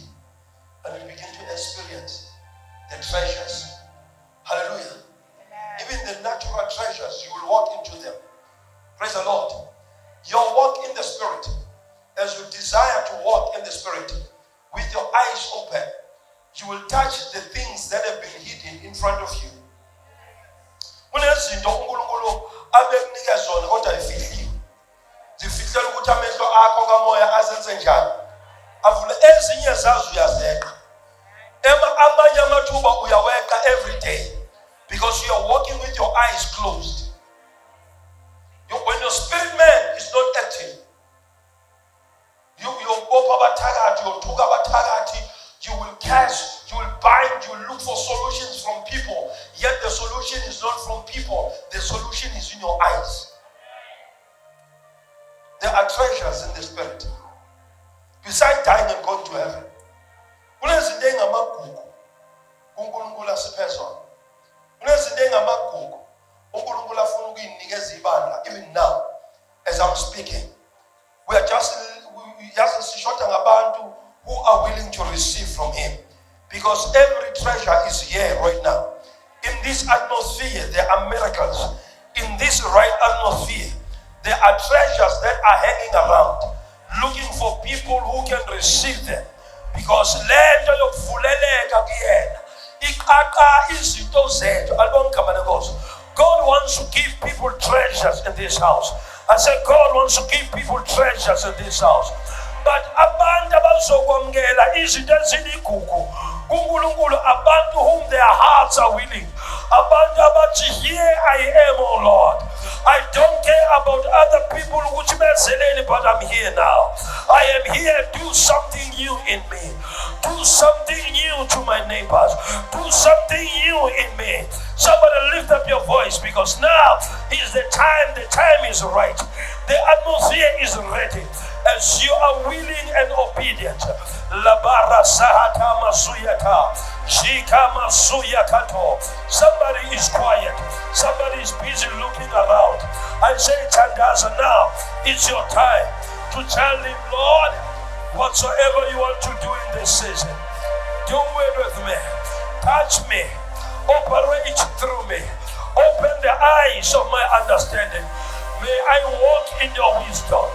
and you begin to experience the treasures. Hallelujah. Amen. Even the natural treasures, you will walk into them. Praise the Lord. Your walk in the Spirit, as you desire to walk in the Spirit, with your eyes open, you will touch the things that have been hidden in front of you. Kunezinto uNkulunkulu azenze njani avule ezinye zazo uyazeqa amanye amathuba uyaweqa every day because you are walking with your eyes closed. When your spirit man is not active, you will cast, you will bind, you will look for solutions from people, yet the solution is not from people, the solution is in your eyes. There are treasures in the spirit. Besides dying and going to heaven, even now, as I'm speaking, we are just shorting about who are willing to receive from him. Because every treasure is here right now. In this atmosphere, there are miracles. In this right atmosphere, there are treasures that are hanging around, looking for people who can receive them. Because God wants to give people treasures in this house. I said God wants to give people treasures in this house. But abantu abazokwamukela izinto eziligugu kuNkulunkulu, abantu whom their hearts are willing, abantu abathi here I am, oh Lord. I don't care about other people which bezeleni, but I'm here now. I am here. Do something new in me. Do something new to my neighbors. Do something new in me. Somebody lift up your voice, because now is the time. The time is right. The atmosphere is ready. As you are willing and obedient. Labara sahata masuyata. Shika masuyakato. Somebody is quiet. Somebody is busy looking around. I say, Tandaza, now it's your time to tell him, Lord, whatsoever you want to do in this season, do it with me. Touch me. Operate through me. Open the eyes of my understanding. May I walk in your wisdom.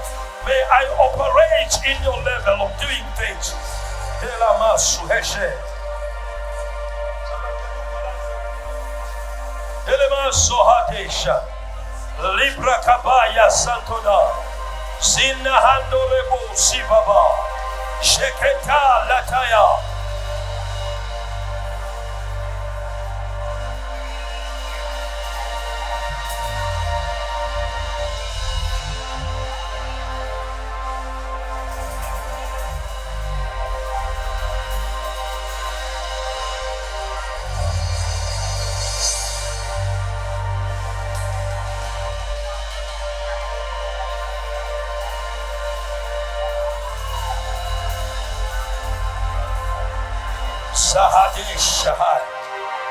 May I operate in your level of doing things. Libra kabaya santoda. Sinahando rebo sibaba. Sheketa lataya.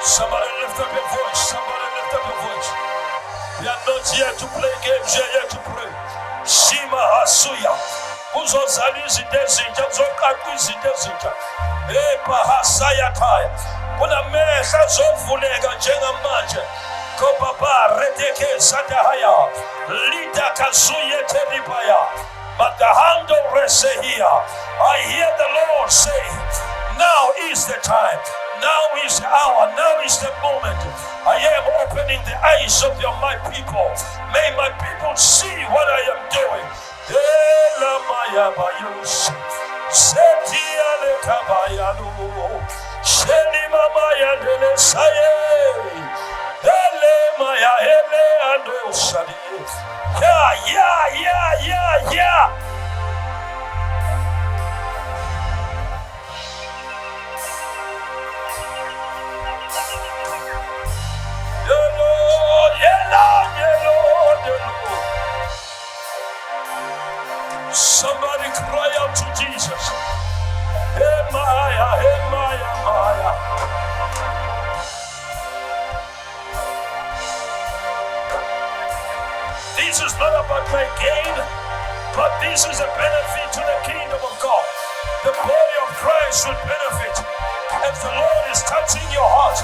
Somebody lift up your voice. Somebody lift up your voice. We are not here to play games. We are here to pray. Shima hasuya. Uzozalizi dezinja. Zokakwizi dezinja. Epa hasaya kaya. Kuna mesa zofulega jenga manje. Kopapa reteke satahaya. Lida kazuye teribaya. Matahando resehia. I hear the Lord say, now is the time. Now is the hour. Now is the moment. I am opening the eyes of my people. May my people see what I am doing. Yeah. Somebody cry out to Jesus. Hey Maya, hey Maya, Maya. This is not about my gain, but this is a benefit to the kingdom of God. The body of Christ will benefit if the Lord is touching your heart.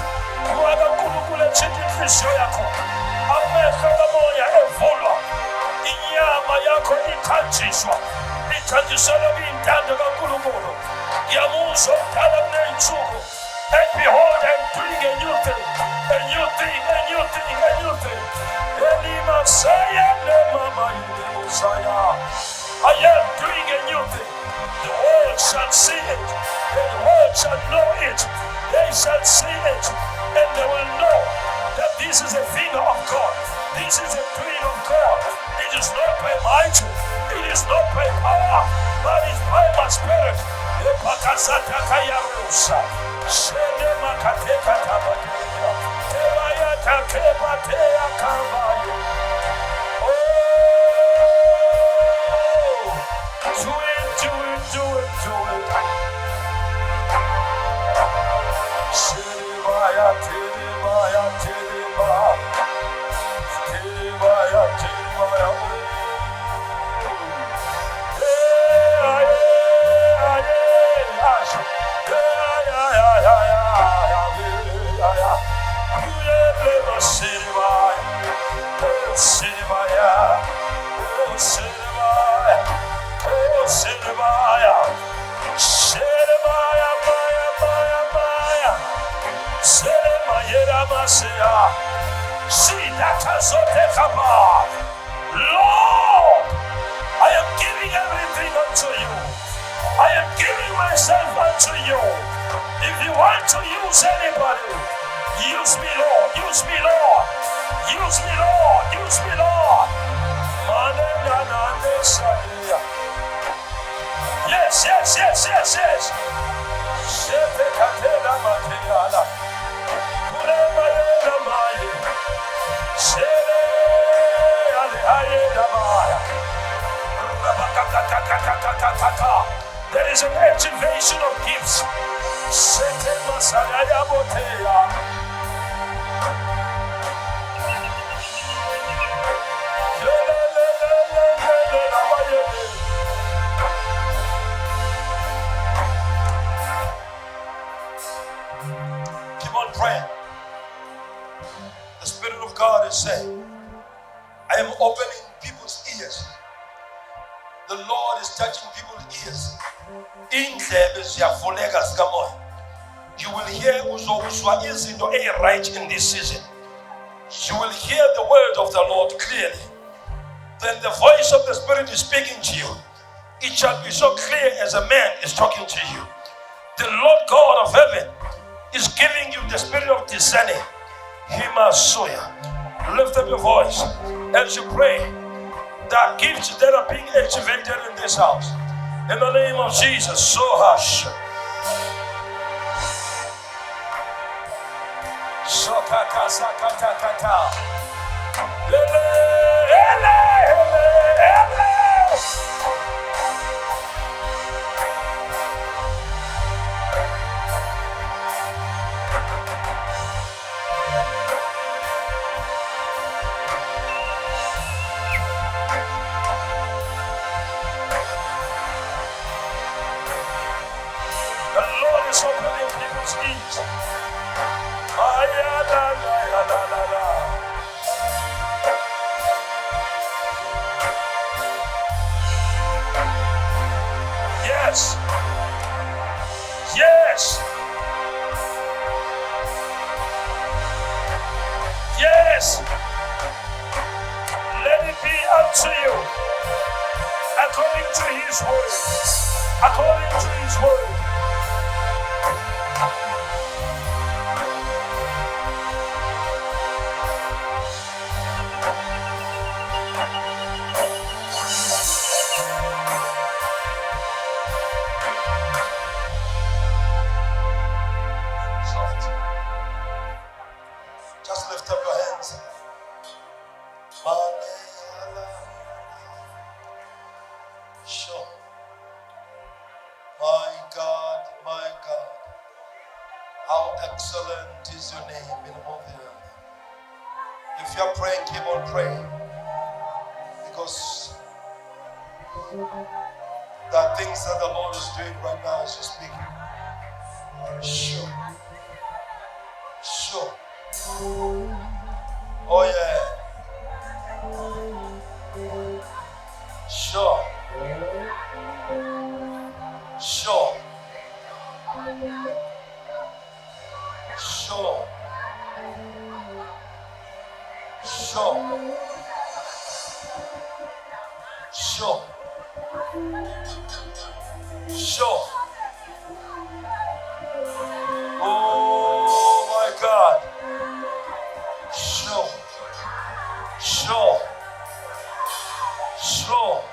Inyama yako ithanjiswa bintando kaNkulunkulu ngiyamuzwa ukhala kuney'nsuku, and behold, I'm doing a new thing, a new thing, a new thing, a new thing. Elimasaya nemama yusaya. I am doing a new thing. is not by might, it is not by power, but it's by my spirit. Do it. Lord, I am giving everything unto you. I am giving myself unto you. If you want to use anybody, use me, Lord. Use me, Lord. Use me, Lord. Use me, Lord. Yes. There is an activation of gifts. Keep on praying. The Spirit of God is saying, I am opening people's ears. The Lord is touching people's ears. You will hear izinto right in this season. You will hear the word of the Lord clearly. Then the voice of the Spirit is speaking to you. It shall be so clear as a man is talking to you. The Lord God of heaven is giving you the spirit of discerning. Himasuya. Lift up your voice as you pray. There are gifts that are being activated in this house. In the name of Jesus, so hush. Shokaka sakata kata. The Lord is opening people's ears. Yes. Yes. Yes. Let it be unto you according to his word. According to his word. Just lift up your hands. Sure. My God, how excellent is your name in all the earth. If you're praying, keep on praying. Because there are things that the Lord is doing right now as you're speaking. Sure. Oh yeah. Sure. Oh my God. Sure. Draw.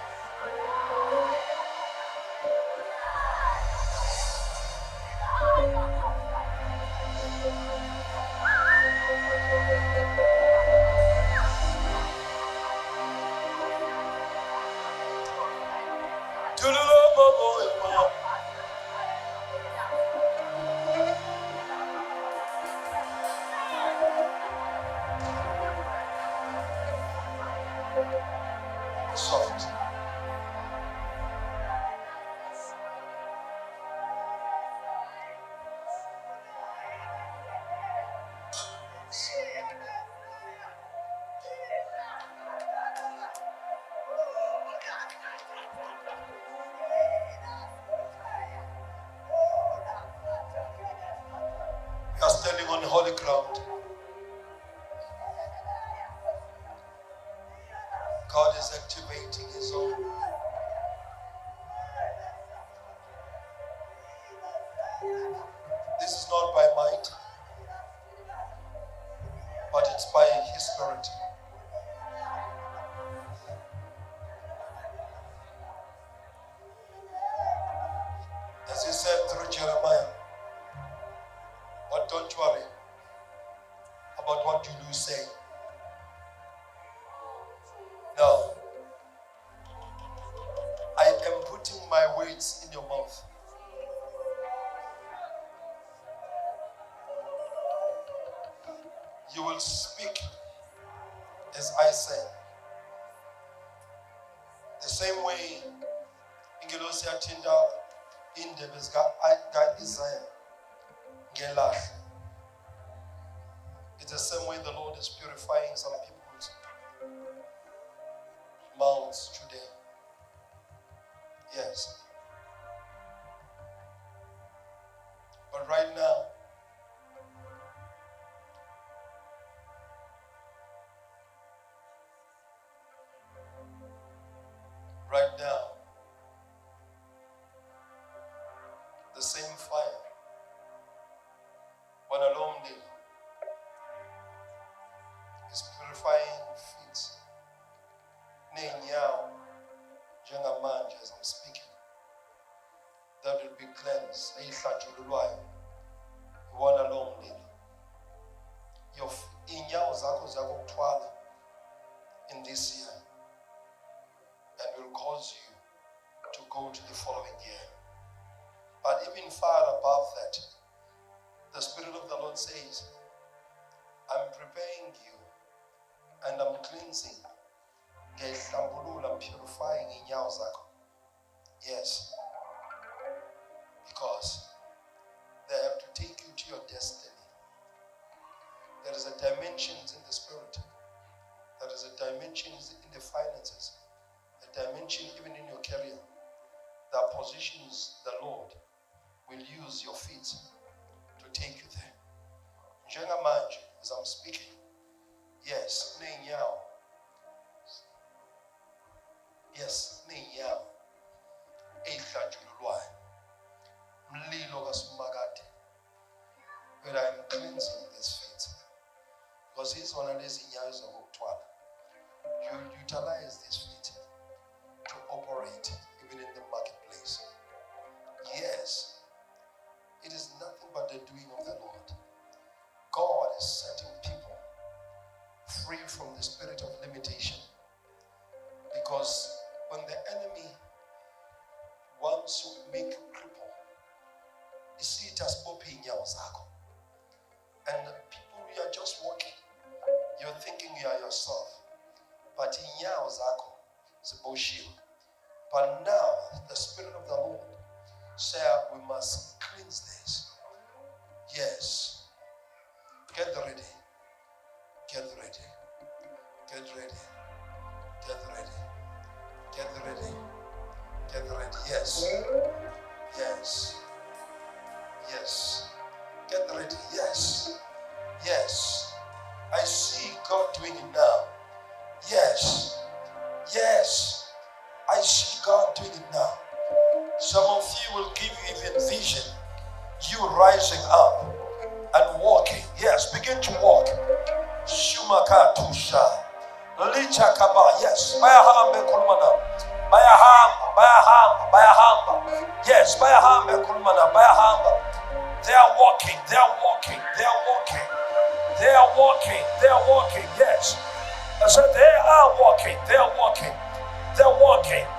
Soft. We are standing on holy ground. God is activating His own. This is not by might, but it's by His Spirit. As He said through Jeremiah, but don't worry about what you do say. No, I am putting my words in your mouth. You will speak as I say. The same way ingelosi yathinta indebe zika-Isaiah ngelahle. It's the same way the Lord is purifying some people's mouths today. Yes. But right now, the same fire, when alone is purifying feet. Neenyawo, njengamanje as I'm speaking, that will be cleansed. Eyihlatshululwayo, one alone. Inyawo zakho ziyakuthwala in this year, and will cause you to go to the following year. But even far above that, the Spirit of the Lord says, I'm preparing you and I'm cleansing. I'm purifying inyawo zakho. Yes. Because they have to take you to your destiny. There is a dimension in the Spirit. There is a dimension in the finances. A dimension even in your career. There are positions the Lord will use your feet to take you there. Njengamanje, as I'm speaking, yes, neenyawo. Yes, neenyawo. Eyihlatshululwayo. Mlilo kaSumakade. But I'm cleansing these feet. Because he's one of these inyawo zokuthwala. You utilize these feet to operate even in the marketplace. Yes. It is nothing but the doing of the Lord. God is setting people free from the spirit of limitation. Because when the enemy wants to make you cripple, you see it as popping inyawo zakho. And people, you are just walking. You're thinking you are yourself. But inyawo zakho ziboshiwe. But now the Spirit of the Lord said we must cleanse this. Yes. Get ready. Get ready. Get ready. Get ready. Get ready. Get ready. Yes. Yes. Yes. Get ready. Yes. Yes. I see God doing it now. Yes. Yes. I see God doing it now. Some of you will give you even vision. You rising up and walking. Yes, begin to walk. Shumaka tusha. Licha kaba. Yes. Bayahambe kulmana. bayahamba. Yes, bayahamba ekhuluma nabo, bayahamba. They are walking. Yes. I said they are walking,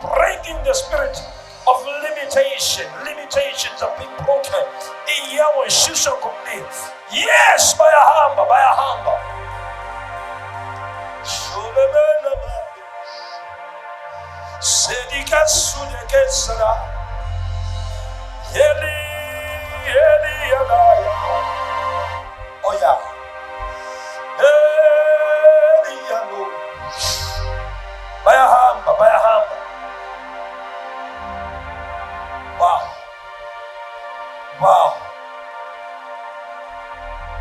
breaking the spirit of limitation. Limitations are being broken. Yes, bayahamba. Sedika sudeke sara. Eli Eli. Oh yeah. Eli. Bayahamba. Wow.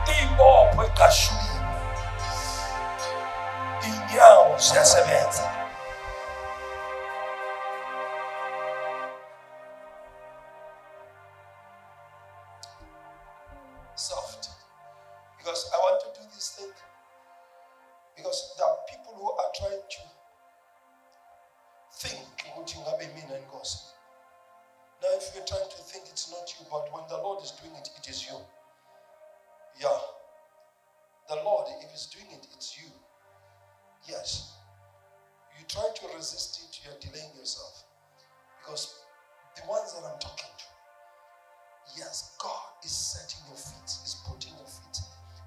Ibopho ekashuli. Inyawo siyasebenza. Soft. Because I want to do this thing. Because there are people who are trying to think ukuthi ngabe mina inkosi. Now if you're trying to think it's not you, but when the Lord is doing it, it is you. Yeah. The Lord, if He's doing it, it's you. Yes. You try to resist it, you're delaying yourself. Because the ones that I'm talking to, yes, God is setting your feet, is putting your feet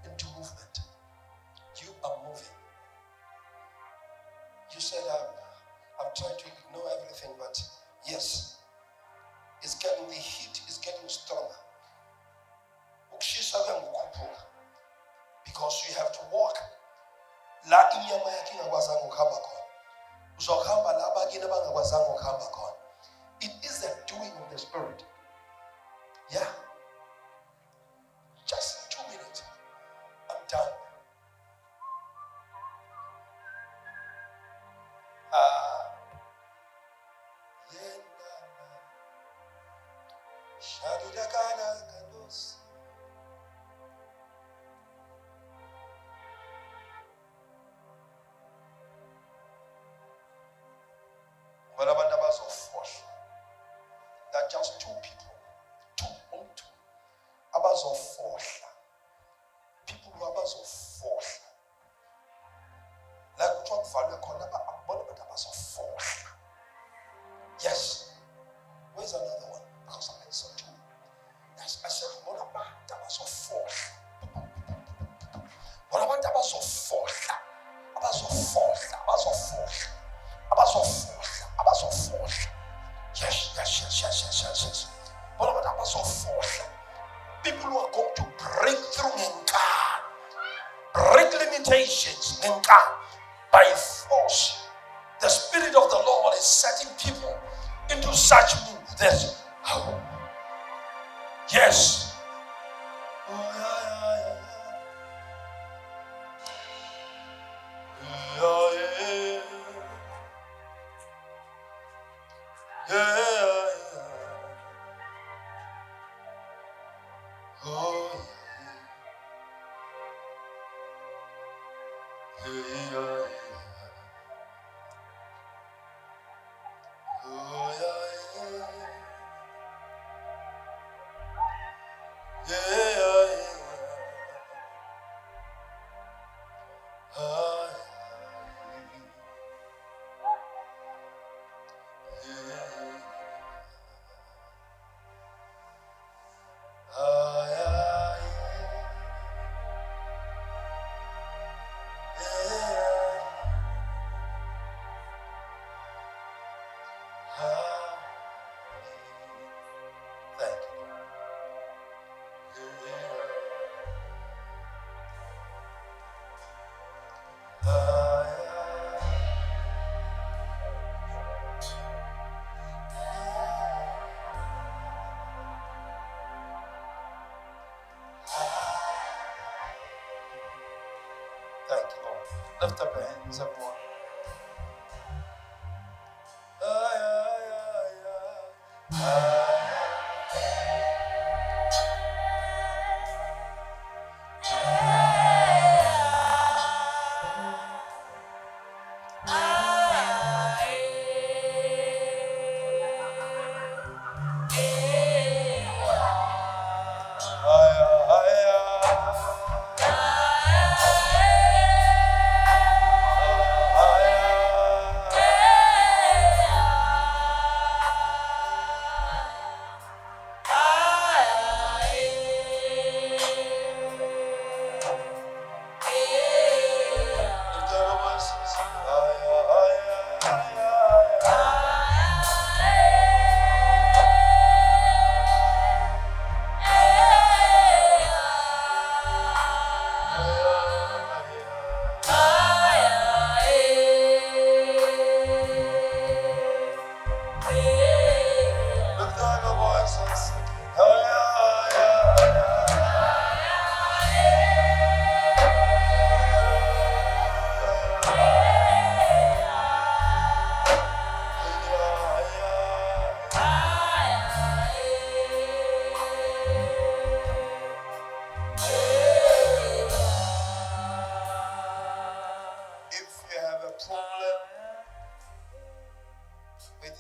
into movement. You are moving. You said, I'm trying to ignore everything, but yes, the heat is getting stronger. Because you have to walk. It is a doing of the Spirit. Yeah. Just 2 minutes. I'm done. There are just 2 people. 2 on 2. Abas of 4. People who abas of 4. Like which one value call abas of 4. Yes. Where's another one? Because I saw 2. Yes, I said what about abas of 4. What about abas of 4? Abas of 4. Abas of 4. Abas of 4. Abas of 4. Yes. What about abas of 4? People who are going to break through break limitations by force. The Spirit of the Lord is setting people into such move that yes. Thank you, Lord. Lift up your hands, everyone.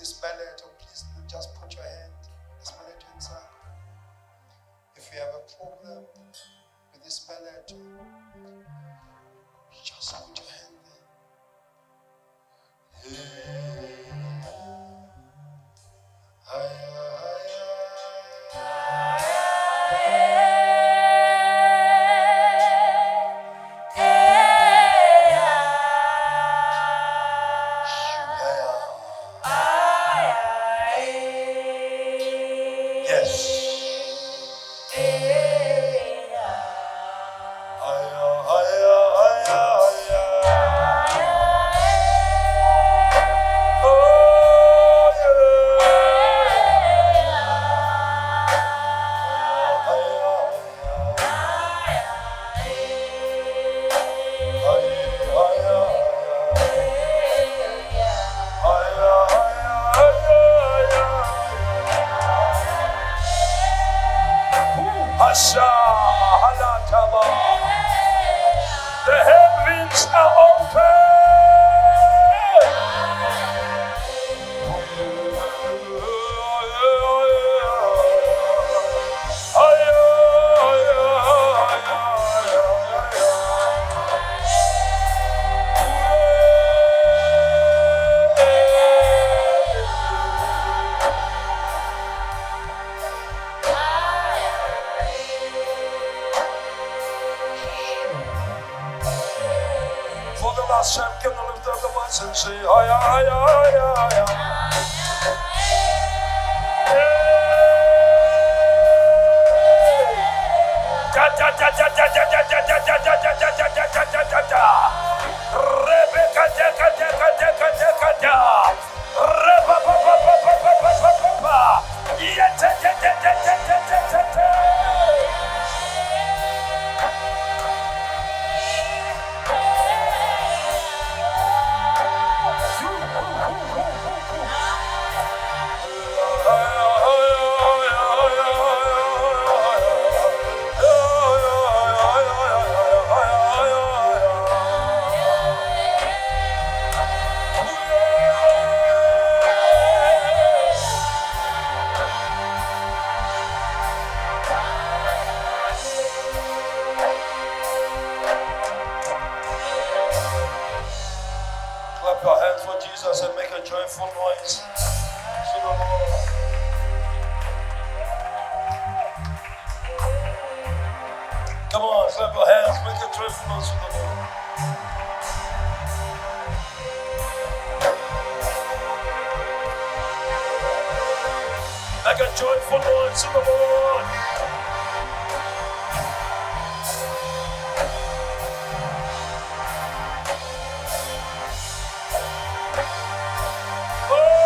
isibeletho, please just put your hand esibelethweni sakho. If you have a problem with isibeletho, just put your hand there. The heavens are open. For the last time, can you lift up the voice and say, "Hiya, hiya, hiya, hiya"? Da da da da da da da da da da da da da da da da da. Rebecca da da da da da da da. Reba ba ba ba ba ba ba ba ba ba. Yeah da da da da da da da da. Clap your hands for Jesus and make a joyful noise to the Lord. Come on, clap your hands, make a joyful noise to the Lord. Make a joyful noise to the Lord. Bye.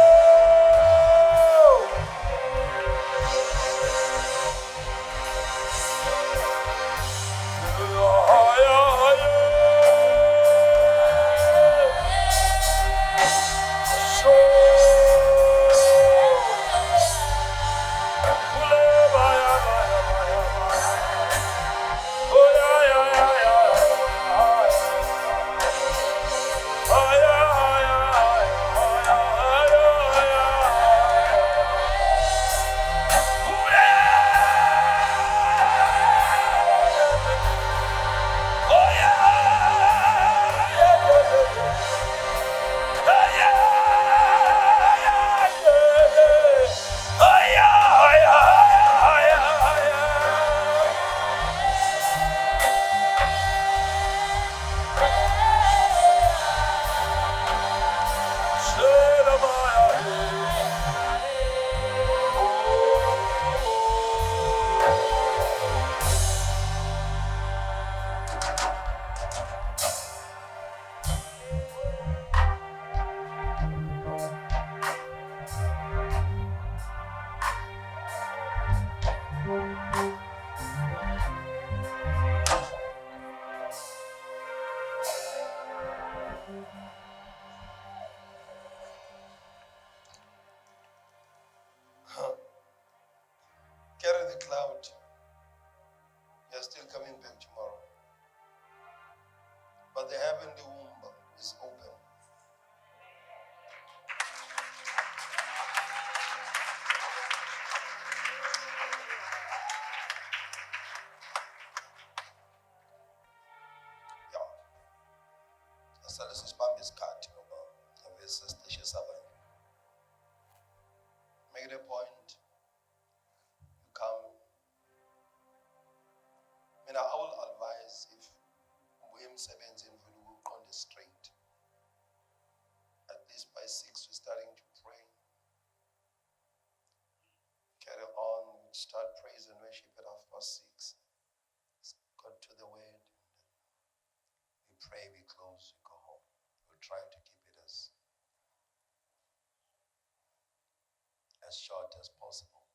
as short as possible,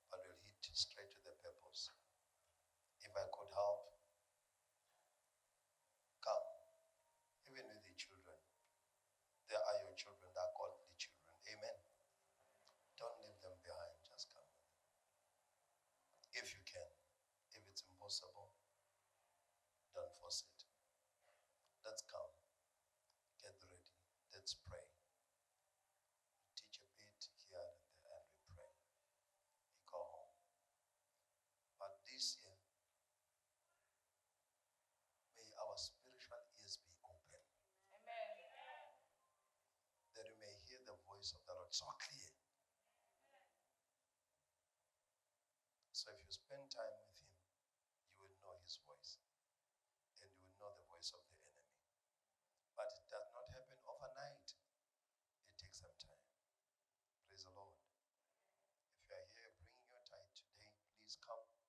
but we'll hit straight to the purpose. If I could help, come. Even with the children. There are your children that are called the children. Amen. Don't leave them behind. Just come with them. If you can. If it's impossible, don't force it. Let's come. Get ready. Let's pray. We teach a bit here and there and we pray. We go home. But this year, may our spiritual ears be open. Amen. That we may hear the voice of the Lord so clear. So if you spend time with him, you will know his voice. And you will know the voice of the enemy. But it does not happen overnight. It takes some time. Praise the Lord. If you are here bringing your tithe today, please come.